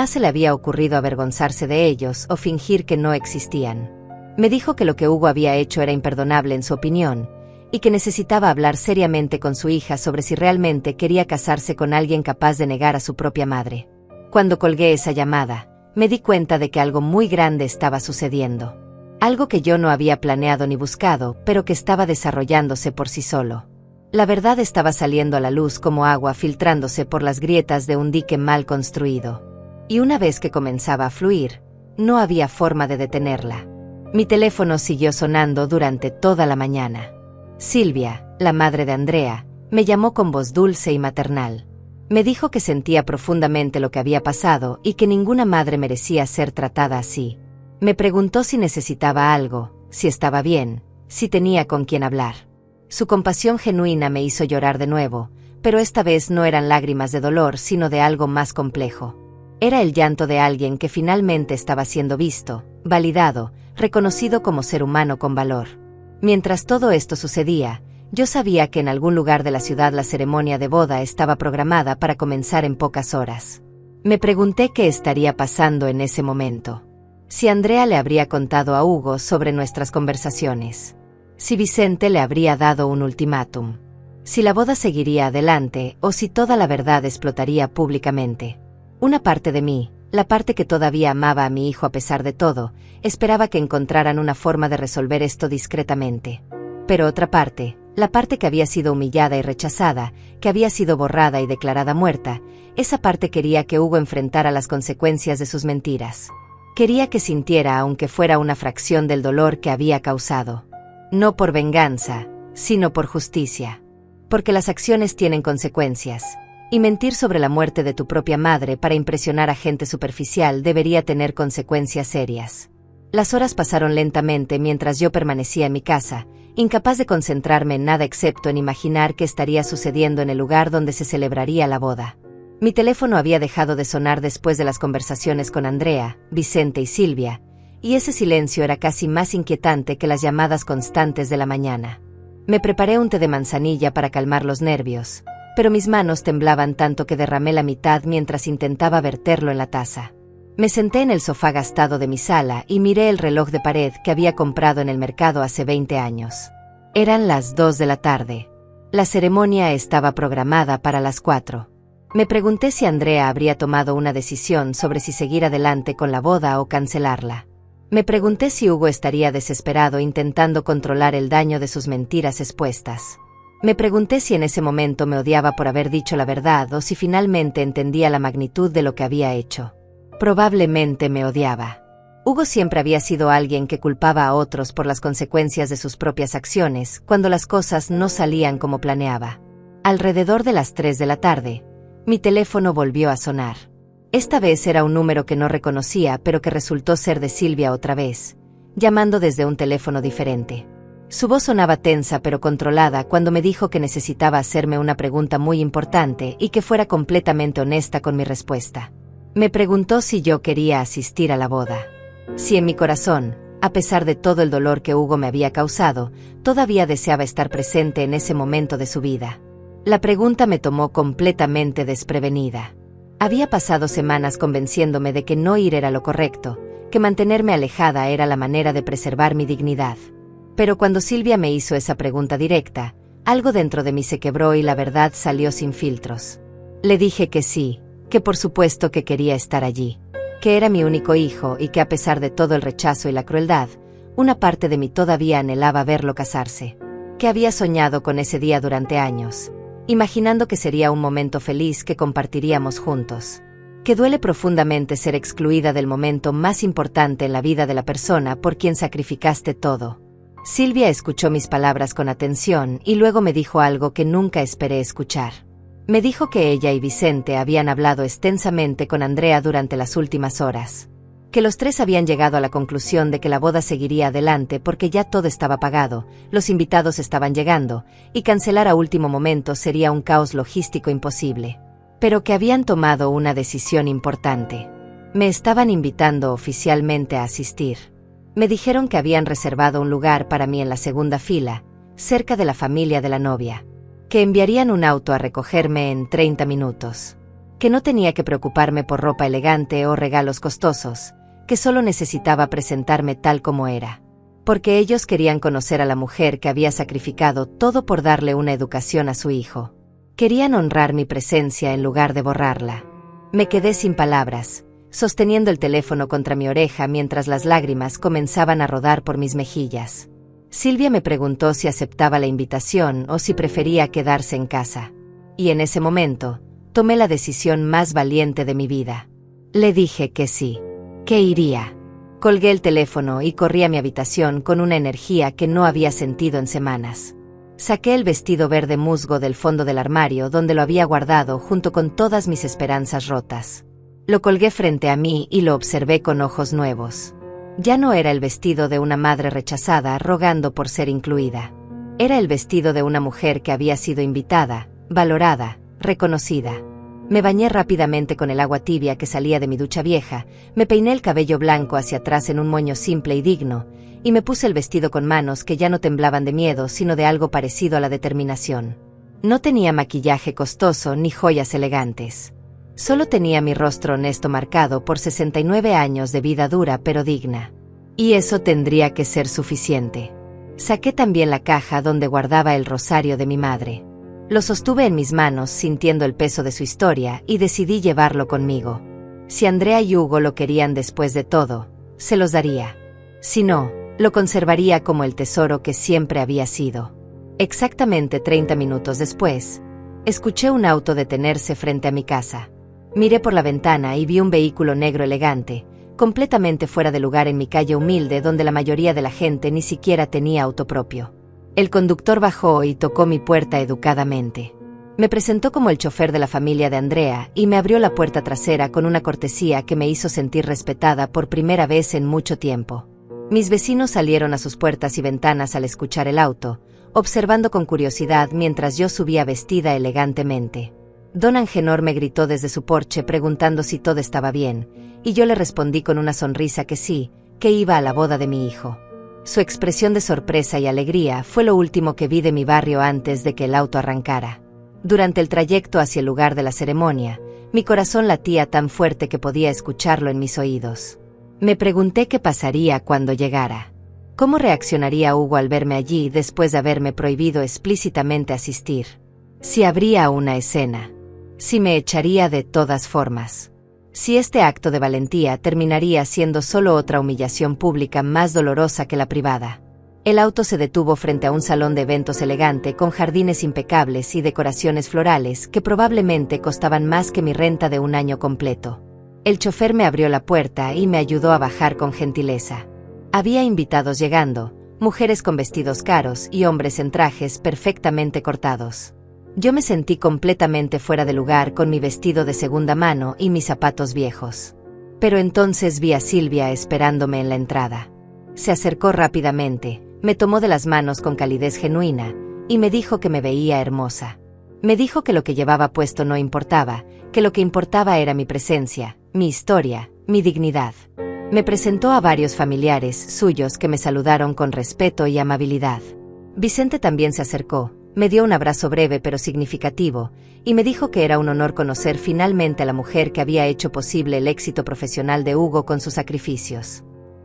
se le había ocurrido avergonzarse de ellos o fingir que no existían. Me dijo que lo que Hugo había hecho era imperdonable en su opinión, y que necesitaba hablar seriamente con su hija sobre si realmente quería casarse con alguien capaz de negar a su propia madre. Cuando colgué esa llamada, me di cuenta de que algo muy grande estaba sucediendo. Algo que yo no había planeado ni buscado, pero que estaba desarrollándose por sí solo. La verdad estaba saliendo a la luz como agua filtrándose por las grietas de un dique mal construido. Y una vez que comenzaba a fluir, no había forma de detenerla. Mi teléfono siguió sonando durante toda la mañana. Silvia, la madre de Andrea, me llamó con voz dulce y maternal. Me dijo que sentía profundamente lo que había pasado y que ninguna madre merecía ser tratada así. Me preguntó si necesitaba algo, si estaba bien, si tenía con quién hablar. Su compasión genuina me hizo llorar de nuevo, pero esta vez no eran lágrimas de dolor sino de algo más complejo. Era el llanto de alguien que finalmente estaba siendo visto, validado, reconocido como ser humano con valor. Mientras todo esto sucedía, yo sabía que en algún lugar de la ciudad la ceremonia de boda estaba programada para comenzar en pocas horas. Me pregunté qué estaría pasando en ese momento. Si Andrea le habría contado a Hugo sobre nuestras conversaciones. Si Vicente le habría dado un ultimátum. Si la boda seguiría adelante o si toda la verdad explotaría públicamente. Una parte de mí, la parte que todavía amaba a mi hijo a pesar de todo, esperaba que encontraran una forma de resolver esto discretamente. Pero otra parte, la parte que había sido humillada y rechazada, que había sido borrada y declarada muerta, esa parte quería que Hugo enfrentara las consecuencias de sus mentiras. Quería que sintiera aunque fuera una fracción del dolor que había causado. No por venganza, sino por justicia. Porque las acciones tienen consecuencias. Y mentir sobre la muerte de tu propia madre para impresionar a gente superficial debería tener consecuencias serias. Las horas pasaron lentamente mientras yo permanecía en mi casa, incapaz de concentrarme en nada excepto en imaginar qué estaría sucediendo en el lugar donde se celebraría la boda. Mi teléfono había dejado de sonar después de las conversaciones con Andrea, Vicente y Silvia, y ese silencio era casi más inquietante que las llamadas constantes de la mañana. Me preparé un té de manzanilla para calmar los nervios, pero mis manos temblaban tanto que derramé la mitad mientras intentaba verterlo en la taza. Me senté en el sofá gastado de mi sala y miré el reloj de pared que había comprado en el mercado hace 20 años. Eran las 2 de la tarde. La ceremonia estaba programada para las 4. Me pregunté si Andrea habría tomado una decisión sobre si seguir adelante con la boda o cancelarla. Me pregunté si Hugo estaría desesperado intentando controlar el daño de sus mentiras expuestas. Me pregunté si en ese momento me odiaba por haber dicho la verdad o si finalmente entendía la magnitud de lo que había hecho. Probablemente me odiaba. Hugo siempre había sido alguien que culpaba a otros por las consecuencias de sus propias acciones cuando las cosas no salían como planeaba. Alrededor de las 3 de la tarde, mi teléfono volvió a sonar. Esta vez era un número que no reconocía, pero que resultó ser de Silvia otra vez, llamando desde un teléfono diferente. Su voz sonaba tensa pero controlada cuando me dijo que necesitaba hacerme una pregunta muy importante y que fuera completamente honesta con mi respuesta. Me preguntó si yo quería asistir a la boda. Si en mi corazón, a pesar de todo el dolor que Hugo me había causado, todavía deseaba estar presente en ese momento de su vida. La pregunta me tomó completamente desprevenida. Había pasado semanas convenciéndome de que no ir era lo correcto, que mantenerme alejada era la manera de preservar mi dignidad. Pero cuando Silvia me hizo esa pregunta directa, algo dentro de mí se quebró y la verdad salió sin filtros. Le dije que sí, que por supuesto que quería estar allí, que era mi único hijo y que a pesar de todo el rechazo y la crueldad, una parte de mí todavía anhelaba verlo casarse, que había soñado con ese día durante años, imaginando que sería un momento feliz que compartiríamos juntos, que duele profundamente ser excluida del momento más importante en la vida de la persona por quien sacrificaste todo. Silvia escuchó mis palabras con atención y luego me dijo algo que nunca esperé escuchar. Me dijo que ella y Vicente habían hablado extensamente con Andrea durante las últimas horas, que los tres habían llegado a la conclusión de que la boda seguiría adelante porque ya todo estaba pagado, los invitados estaban llegando, y cancelar a último momento sería un caos logístico imposible. Pero que habían tomado una decisión importante. Me estaban invitando oficialmente a asistir. Me dijeron que habían reservado un lugar para mí en la segunda fila, cerca de la familia de la novia, que enviarían un auto a recogerme en 30 minutos, que no tenía que preocuparme por ropa elegante o regalos costosos, que solo necesitaba presentarme tal como era, porque ellos querían conocer a la mujer que había sacrificado todo por darle una educación a su hijo. Querían honrar mi presencia en lugar de borrarla. Me quedé sin palabras, sosteniendo el teléfono contra mi oreja mientras las lágrimas comenzaban a rodar por mis mejillas. Silvia me preguntó si aceptaba la invitación o si prefería quedarse en casa. Y en ese momento, tomé la decisión más valiente de mi vida. Le dije que sí, que iría. Colgué el teléfono y corrí a mi habitación con una energía que no había sentido en semanas. Saqué el vestido verde musgo del fondo del armario donde lo había guardado junto con todas mis esperanzas rotas. Lo colgué frente a mí y lo observé con ojos nuevos. Ya no era el vestido de una madre rechazada rogando por ser incluida. Era el vestido de una mujer que había sido invitada, valorada, reconocida. Me bañé rápidamente con el agua tibia que salía de mi ducha vieja, me peiné el cabello blanco hacia atrás en un moño simple y digno, y me puse el vestido con manos que ya no temblaban de miedo sino de algo parecido a la determinación. No tenía maquillaje costoso ni joyas elegantes. Solo tenía mi rostro honesto marcado por 69 años de vida dura pero digna. Y eso tendría que ser suficiente. Saqué también la caja donde guardaba el rosario de mi madre. Lo sostuve en mis manos sintiendo el peso de su historia y decidí llevarlo conmigo. Si Andrea y Hugo lo querían después de todo, se los daría. Si no, lo conservaría como el tesoro que siempre había sido. Exactamente 30 minutos después, escuché un auto detenerse frente a mi casa. Miré por la ventana y vi un vehículo negro elegante, completamente fuera de lugar en mi calle humilde donde la mayoría de la gente ni siquiera tenía auto propio. El conductor bajó y tocó mi puerta educadamente. Me presentó como el chofer de la familia de Andrea y me abrió la puerta trasera con una cortesía que me hizo sentir respetada por primera vez en mucho tiempo. Mis vecinos salieron a sus puertas y ventanas al escuchar el auto, observando con curiosidad mientras yo subía vestida elegantemente. Don Angenor me gritó desde su porche preguntando si todo estaba bien, y yo le respondí con una sonrisa que sí, que iba a la boda de mi hijo. Su expresión de sorpresa y alegría fue lo último que vi de mi barrio antes de que el auto arrancara. Durante el trayecto hacia el lugar de la ceremonia, mi corazón latía tan fuerte que podía escucharlo en mis oídos. Me pregunté qué pasaría cuando llegara. ¿Cómo reaccionaría Hugo al verme allí después de haberme prohibido explícitamente asistir? Si habría una escena. Si me echaría de todas formas. Si este acto de valentía terminaría siendo solo otra humillación pública más dolorosa que la privada. El auto se detuvo frente a un salón de eventos elegante con jardines impecables y decoraciones florales que probablemente costaban más que mi renta de un año completo. El chofer me abrió la puerta y me ayudó a bajar con gentileza. Había invitados llegando, mujeres con vestidos caros y hombres en trajes perfectamente cortados. Yo me sentí completamente fuera de lugar con mi vestido de segunda mano y mis zapatos viejos. Pero entonces vi a Silvia esperándome en la entrada. Se acercó rápidamente, me tomó de las manos con calidez genuina, y me dijo que me veía hermosa. Me dijo que lo que llevaba puesto no importaba, que lo que importaba era mi presencia, mi historia, mi dignidad. Me presentó a varios familiares suyos que me saludaron con respeto y amabilidad. Vicente también se acercó, me dio un abrazo breve pero significativo, y me dijo que era un honor conocer finalmente a la mujer que había hecho posible el éxito profesional de Hugo con sus sacrificios.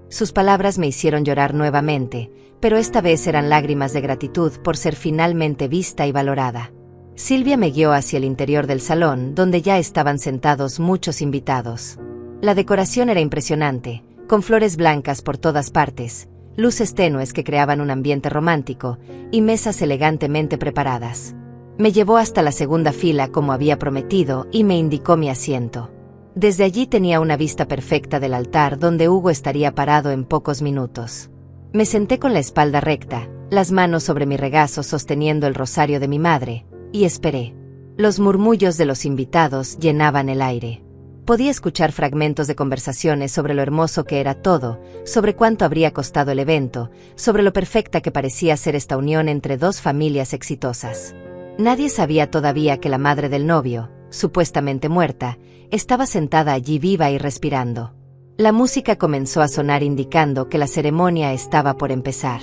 Sus palabras me hicieron llorar nuevamente, pero esta vez eran lágrimas de gratitud por ser finalmente vista y valorada. Silvia me guió hacia el interior del salón, donde ya estaban sentados muchos invitados. La decoración era impresionante, con flores blancas por todas partes, luces tenues que creaban un ambiente romántico, y mesas elegantemente preparadas. Me llevó hasta la segunda fila como había prometido y me indicó mi asiento. Desde allí tenía una vista perfecta del altar donde Hugo estaría parado en pocos minutos. Me senté con la espalda recta, las manos sobre mi regazo sosteniendo el rosario de mi madre, y esperé. Los murmullos de los invitados llenaban el aire. Podía escuchar fragmentos de conversaciones sobre lo hermoso que era todo, sobre cuánto habría costado el evento, sobre lo perfecta que parecía ser esta unión entre dos familias exitosas. Nadie sabía todavía que la madre del novio, supuestamente muerta, estaba sentada allí viva y respirando. La música comenzó a sonar indicando que la ceremonia estaba por empezar.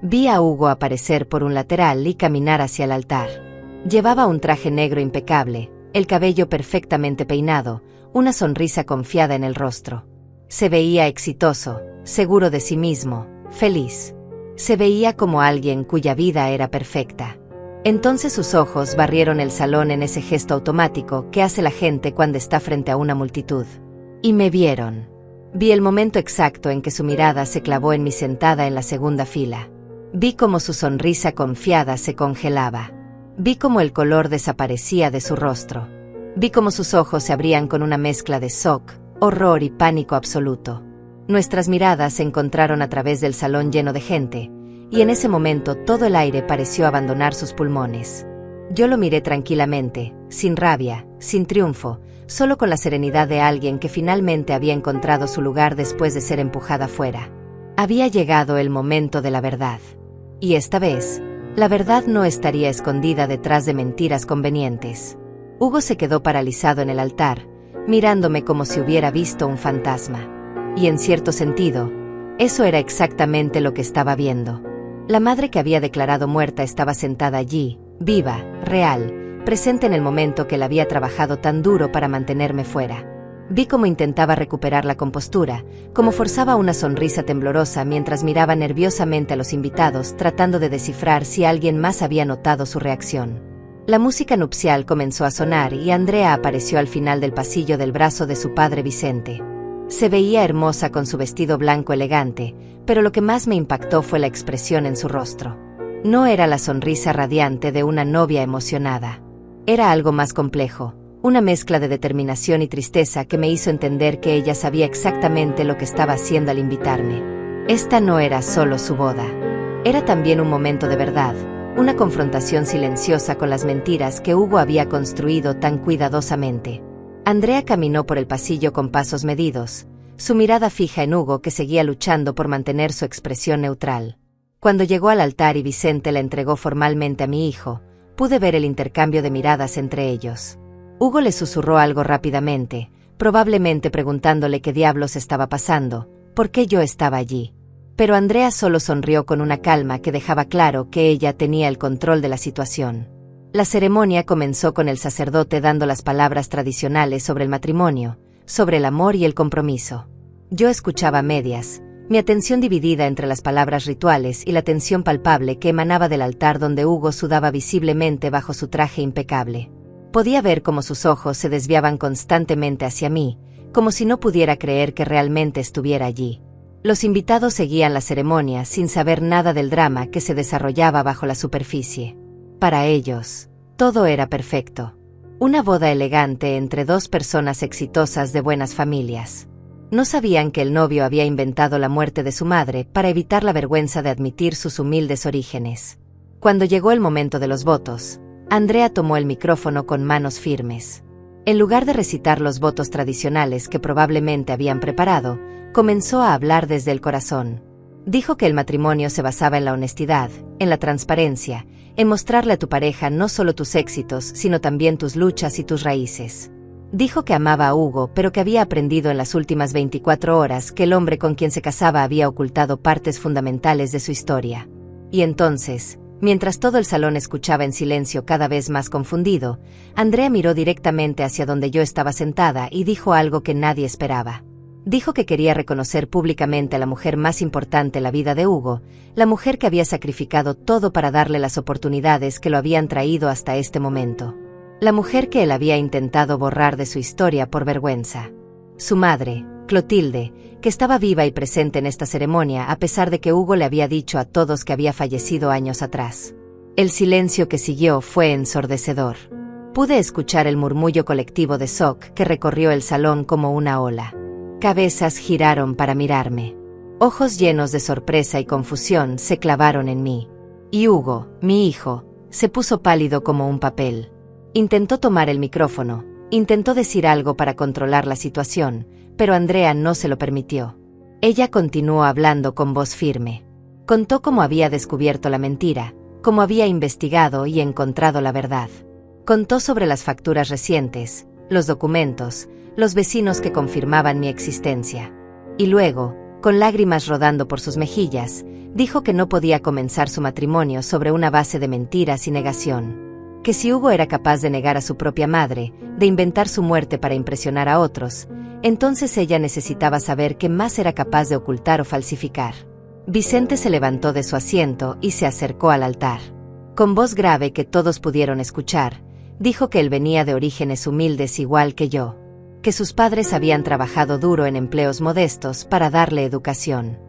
Vi a Hugo aparecer por un lateral y caminar hacia el altar. Llevaba un traje negro impecable, el cabello perfectamente peinado, una sonrisa confiada en el rostro. Se veía exitoso, seguro de sí mismo, feliz. Se veía como alguien cuya vida era perfecta. Entonces sus ojos barrieron el salón en ese gesto automático que hace la gente cuando está frente a una multitud. Y me vieron. Vi el momento exacto en que su mirada se clavó en mí sentada en la segunda fila. Vi cómo su sonrisa confiada se congelaba. Vi cómo el color desaparecía de su rostro. Vi cómo sus ojos se abrían con una mezcla de shock, horror y pánico absoluto. Nuestras miradas se encontraron a través del salón lleno de gente, y en ese momento todo el aire pareció abandonar sus pulmones. Yo lo miré tranquilamente, sin rabia, sin triunfo, solo con la serenidad de alguien que finalmente había encontrado su lugar después de ser empujada fuera. Había llegado el momento de la verdad. Y esta vez, la verdad no estaría escondida detrás de mentiras convenientes. Hugo se quedó paralizado en el altar, mirándome como si hubiera visto un fantasma. Y en cierto sentido, eso era exactamente lo que estaba viendo. La madre que había declarado muerta estaba sentada allí, viva, real, presente en el momento que él había trabajado tan duro para mantenerme fuera. Vi cómo intentaba recuperar la compostura, cómo forzaba una sonrisa temblorosa mientras miraba nerviosamente a los invitados tratando de descifrar si alguien más había notado su reacción. La música nupcial comenzó a sonar y Andrea apareció al final del pasillo del brazo de su padre Vicente. Se veía hermosa con su vestido blanco elegante, pero lo que más me impactó fue la expresión en su rostro. No era la sonrisa radiante de una novia emocionada. Era algo más complejo, una mezcla de determinación y tristeza que me hizo entender que ella sabía exactamente lo que estaba haciendo al invitarme. Esta no era solo su boda. Era también un momento de verdad, una confrontación silenciosa con las mentiras que Hugo había construido tan cuidadosamente. Andrea caminó por el pasillo con pasos medidos, su mirada fija en Hugo, que seguía luchando por mantener su expresión neutral. Cuando llegó al altar y Vicente la entregó formalmente a mi hijo, pude ver el intercambio de miradas entre ellos. Hugo le susurró algo rápidamente, probablemente preguntándole qué diablos estaba pasando, por qué yo estaba allí. Pero Andrea solo sonrió con una calma que dejaba claro que ella tenía el control de la situación. La ceremonia comenzó con el sacerdote dando las palabras tradicionales sobre el matrimonio, sobre el amor y el compromiso. Yo escuchaba a medias, mi atención dividida entre las palabras rituales y la tensión palpable que emanaba del altar donde Hugo sudaba visiblemente bajo su traje impecable. Podía ver cómo sus ojos se desviaban constantemente hacia mí, como si no pudiera creer que realmente estuviera allí. Los invitados seguían la ceremonia sin saber nada del drama que se desarrollaba bajo la superficie. Para ellos, todo era perfecto. Una boda elegante entre dos personas exitosas de buenas familias. No sabían que el novio había inventado la muerte de su madre para evitar la vergüenza de admitir sus humildes orígenes. Cuando llegó el momento de los votos, Andrea tomó el micrófono con manos firmes. En lugar de recitar los votos tradicionales que probablemente habían preparado, comenzó a hablar desde el corazón. Dijo que el matrimonio se basaba en la honestidad, en la transparencia, en mostrarle a tu pareja no solo tus éxitos, sino también tus luchas y tus raíces. Dijo que amaba a Hugo, pero que había aprendido en las últimas 24 horas que el hombre con quien se casaba había ocultado partes fundamentales de su historia. Y entonces, mientras todo el salón escuchaba en silencio cada vez más confundido, Andrea miró directamente hacia donde yo estaba sentada y dijo algo que nadie esperaba. Dijo que quería reconocer públicamente a la mujer más importante en la vida de Hugo, la mujer que había sacrificado todo para darle las oportunidades que lo habían traído hasta este momento. La mujer que él había intentado borrar de su historia por vergüenza. Su madre, Clotilde, que estaba viva y presente en esta ceremonia a pesar de que Hugo le había dicho a todos que había fallecido años atrás. El silencio que siguió fue ensordecedor. Pude escuchar el murmullo colectivo de shock que recorrió el salón como una ola. Cabezas giraron para mirarme. Ojos llenos de sorpresa y confusión se clavaron en mí. Y Hugo, mi hijo, se puso pálido como un papel. Intentó tomar el micrófono, intentó decir algo para controlar la situación, pero Andrea no se lo permitió. Ella continuó hablando con voz firme. Contó cómo había descubierto la mentira, cómo había investigado y encontrado la verdad. Contó sobre las facturas recientes, los documentos, los vecinos que confirmaban mi existencia. Y luego, con lágrimas rodando por sus mejillas, dijo que no podía comenzar su matrimonio sobre una base de mentiras y negación. Que si Hugo era capaz de negar a su propia madre, de inventar su muerte para impresionar a otros, entonces ella necesitaba saber qué más era capaz de ocultar o falsificar. Vicente se levantó de su asiento y se acercó al altar. Con voz grave que todos pudieron escuchar, dijo que él venía de orígenes humildes igual que yo. Que sus padres habían trabajado duro en empleos modestos para darle educación.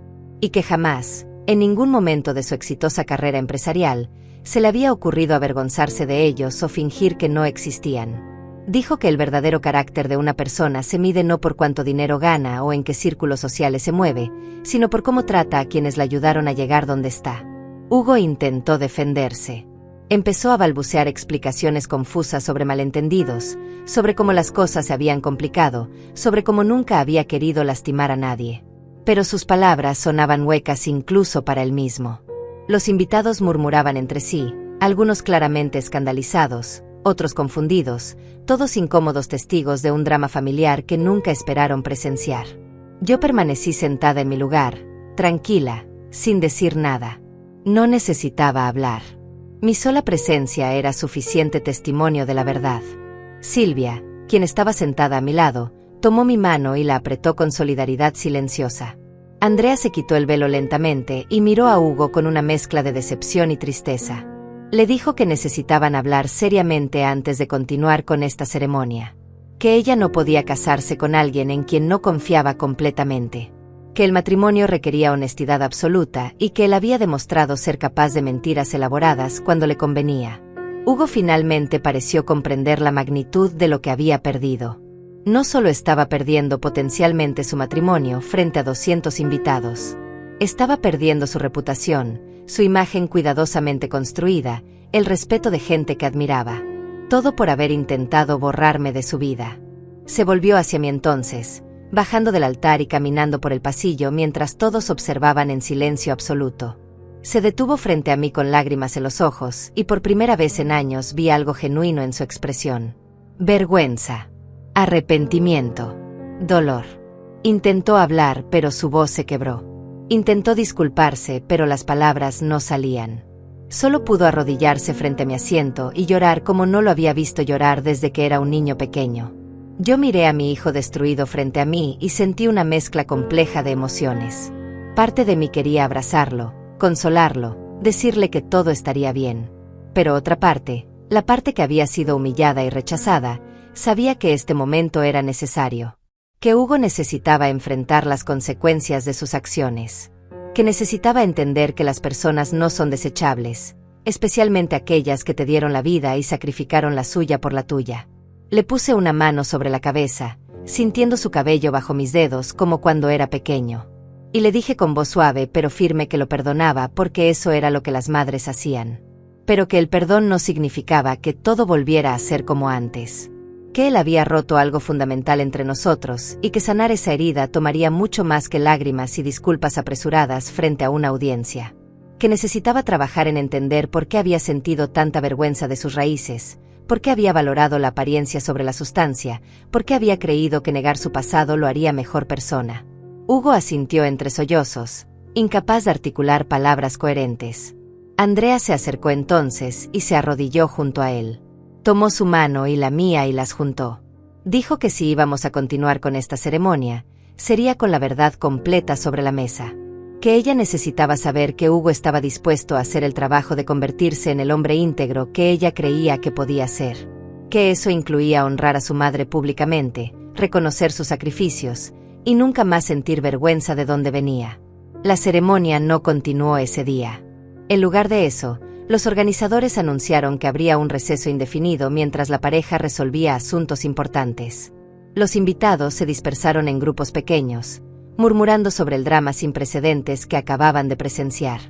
Y que jamás, en ningún momento de su exitosa carrera empresarial, se le había ocurrido avergonzarse de ellos o fingir que no existían. Dijo que el verdadero carácter de una persona se mide no por cuánto dinero gana o en qué círculos sociales se mueve, sino por cómo trata a quienes la ayudaron a llegar donde está. Hugo intentó defenderse. Empezó a balbucear explicaciones confusas sobre malentendidos, sobre cómo las cosas se habían complicado, sobre cómo nunca había querido lastimar a nadie. Pero sus palabras sonaban huecas incluso para él mismo. Los invitados murmuraban entre sí, algunos claramente escandalizados, otros confundidos, todos incómodos testigos de un drama familiar que nunca esperaron presenciar. Yo permanecí sentada en mi lugar, tranquila, sin decir nada. No necesitaba hablar. Mi sola presencia era suficiente testimonio de la verdad. Silvia, quien estaba sentada a mi lado, tomó mi mano y la apretó con solidaridad silenciosa. Andrea se quitó el velo lentamente y miró a Hugo con una mezcla de decepción y tristeza. Le dijo que necesitaban hablar seriamente antes de continuar con esta ceremonia. Que ella no podía casarse con alguien en quien no confiaba completamente. Que el matrimonio requería honestidad absoluta y que él había demostrado ser capaz de mentiras elaboradas cuando le convenía. Hugo finalmente pareció comprender la magnitud de lo que había perdido. No solo estaba perdiendo potencialmente su matrimonio frente a 200 invitados. Estaba perdiendo su reputación, su imagen cuidadosamente construida, el respeto de gente que admiraba. Todo por haber intentado borrarme de su vida. Se volvió hacia mí entonces, bajando del altar y caminando por el pasillo mientras todos observaban en silencio absoluto. Se detuvo frente a mí con lágrimas en los ojos, y por primera vez en años vi algo genuino en su expresión. Vergüenza. Arrepentimiento. Dolor. Intentó hablar, pero su voz se quebró. Intentó disculparse, pero las palabras no salían. Solo pudo arrodillarse frente a mi asiento y llorar como no lo había visto llorar desde que era un niño pequeño. Yo miré a mi hijo destruido frente a mí y sentí una mezcla compleja de emociones. Parte de mí quería abrazarlo, consolarlo, decirle que todo estaría bien. Pero otra parte, la parte que había sido humillada y rechazada, sabía que este momento era necesario. Que Hugo necesitaba enfrentar las consecuencias de sus acciones. Que necesitaba entender que las personas no son desechables, especialmente aquellas que te dieron la vida y sacrificaron la suya por la tuya. Le puse una mano sobre la cabeza, sintiendo su cabello bajo mis dedos como cuando era pequeño. Y le dije con voz suave pero firme que lo perdonaba porque eso era lo que las madres hacían. Pero que el perdón no significaba que todo volviera a ser como antes. Que él había roto algo fundamental entre nosotros y que sanar esa herida tomaría mucho más que lágrimas y disculpas apresuradas frente a una audiencia. Que necesitaba trabajar en entender por qué había sentido tanta vergüenza de sus raíces, por qué había valorado la apariencia sobre la sustancia, por qué había creído que negar su pasado lo haría mejor persona. Hugo asintió entre sollozos, incapaz de articular palabras coherentes. Andrea se acercó entonces y se arrodilló junto a él. Tomó su mano y la mía y las juntó. Dijo que si íbamos a continuar con esta ceremonia, sería con la verdad completa sobre la mesa. Que ella necesitaba saber que Hugo estaba dispuesto a hacer el trabajo de convertirse en el hombre íntegro que ella creía que podía ser. Que eso incluía honrar a su madre públicamente, reconocer sus sacrificios, y nunca más sentir vergüenza de dónde venía. La ceremonia no continuó ese día. En lugar de eso, los organizadores anunciaron que habría un receso indefinido mientras la pareja resolvía asuntos importantes. Los invitados se dispersaron en grupos pequeños, murmurando sobre el drama sin precedentes que acababan de presenciar.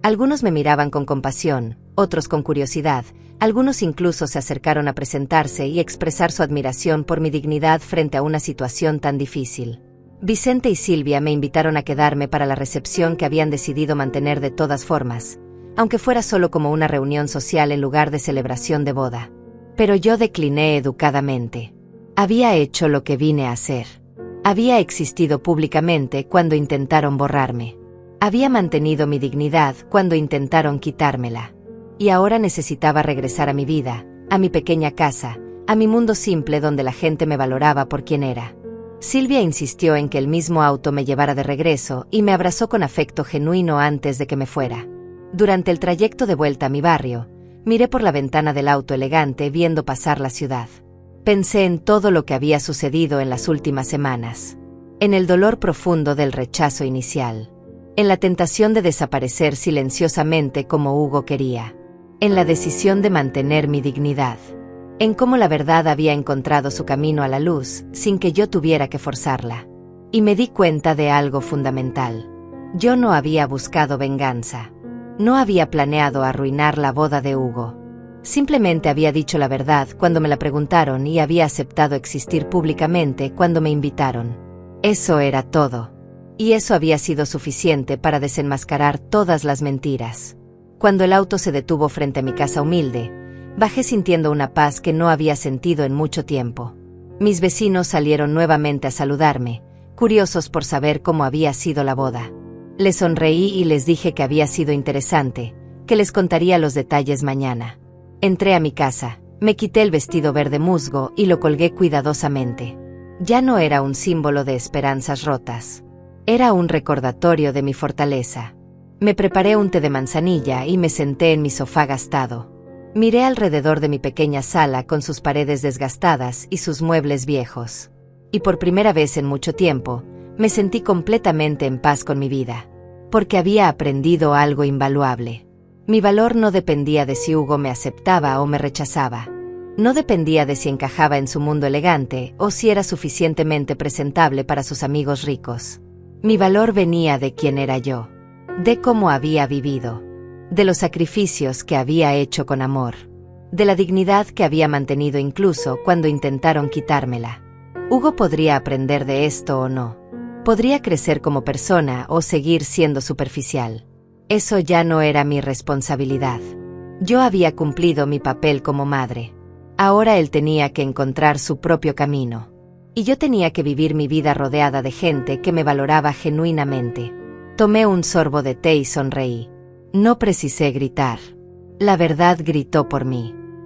Algunos me miraban con compasión, otros con curiosidad, algunos incluso se acercaron a presentarse y expresar su admiración por mi dignidad frente a una situación tan difícil. Vicente y Silvia me invitaron a quedarme para la recepción que habían decidido mantener de todas formas, aunque fuera solo como una reunión social en lugar de celebración de boda. Pero yo decliné educadamente. Había hecho lo que vine a hacer. Había existido públicamente cuando intentaron borrarme. Había mantenido mi dignidad cuando intentaron quitármela. Y ahora necesitaba regresar a mi vida, a mi pequeña casa, a mi mundo simple donde la gente me valoraba por quien era. Silvia insistió en que el mismo auto me llevara de regreso y me abrazó con afecto genuino antes de que me fuera. Durante el trayecto de vuelta a mi barrio, miré por la ventana del auto elegante viendo pasar la ciudad. Pensé en todo lo que había sucedido en las últimas semanas. En el dolor profundo del rechazo inicial. En la tentación de desaparecer silenciosamente como Hugo quería. En la decisión de mantener mi dignidad. En cómo la verdad había encontrado su camino a la luz sin que yo tuviera que forzarla. Y me di cuenta de algo fundamental. Yo no había buscado venganza. No había planeado arruinar la boda de Hugo. Simplemente había dicho la verdad cuando me la preguntaron y había aceptado existir públicamente cuando me invitaron. Eso era todo. Y eso había sido suficiente para desenmascarar todas las mentiras. Cuando el auto se detuvo frente a mi casa humilde, bajé sintiendo una paz que no había sentido en mucho tiempo. Mis vecinos salieron nuevamente a saludarme, curiosos por saber cómo había sido la boda. Les sonreí y les dije que había sido interesante, que les contaría los detalles mañana. Entré a mi casa, me quité el vestido verde musgo y lo colgué cuidadosamente. Ya no era un símbolo de esperanzas rotas. Era un recordatorio de mi fortaleza. Me preparé un té de manzanilla y me senté en mi sofá gastado. Miré alrededor de mi pequeña sala con sus paredes desgastadas y sus muebles viejos. Y por primera vez en mucho tiempo, me sentí completamente en paz con mi vida. Porque había aprendido algo invaluable. Mi valor no dependía de si Hugo me aceptaba o me rechazaba. No dependía de si encajaba en su mundo elegante o si era suficientemente presentable para sus amigos ricos. Mi valor venía de quién era yo. De cómo había vivido. De los sacrificios que había hecho con amor. De la dignidad que había mantenido incluso cuando intentaron quitármela. Hugo podría aprender de esto o no. Podría crecer como persona o seguir siendo superficial. Eso ya no era mi responsabilidad. Yo había cumplido mi papel como madre. Ahora él tenía que encontrar su propio camino. Y yo tenía que vivir mi vida rodeada de gente que me valoraba genuinamente. Tomé un sorbo de té y sonreí. No precisé gritar. La verdad gritó por mí.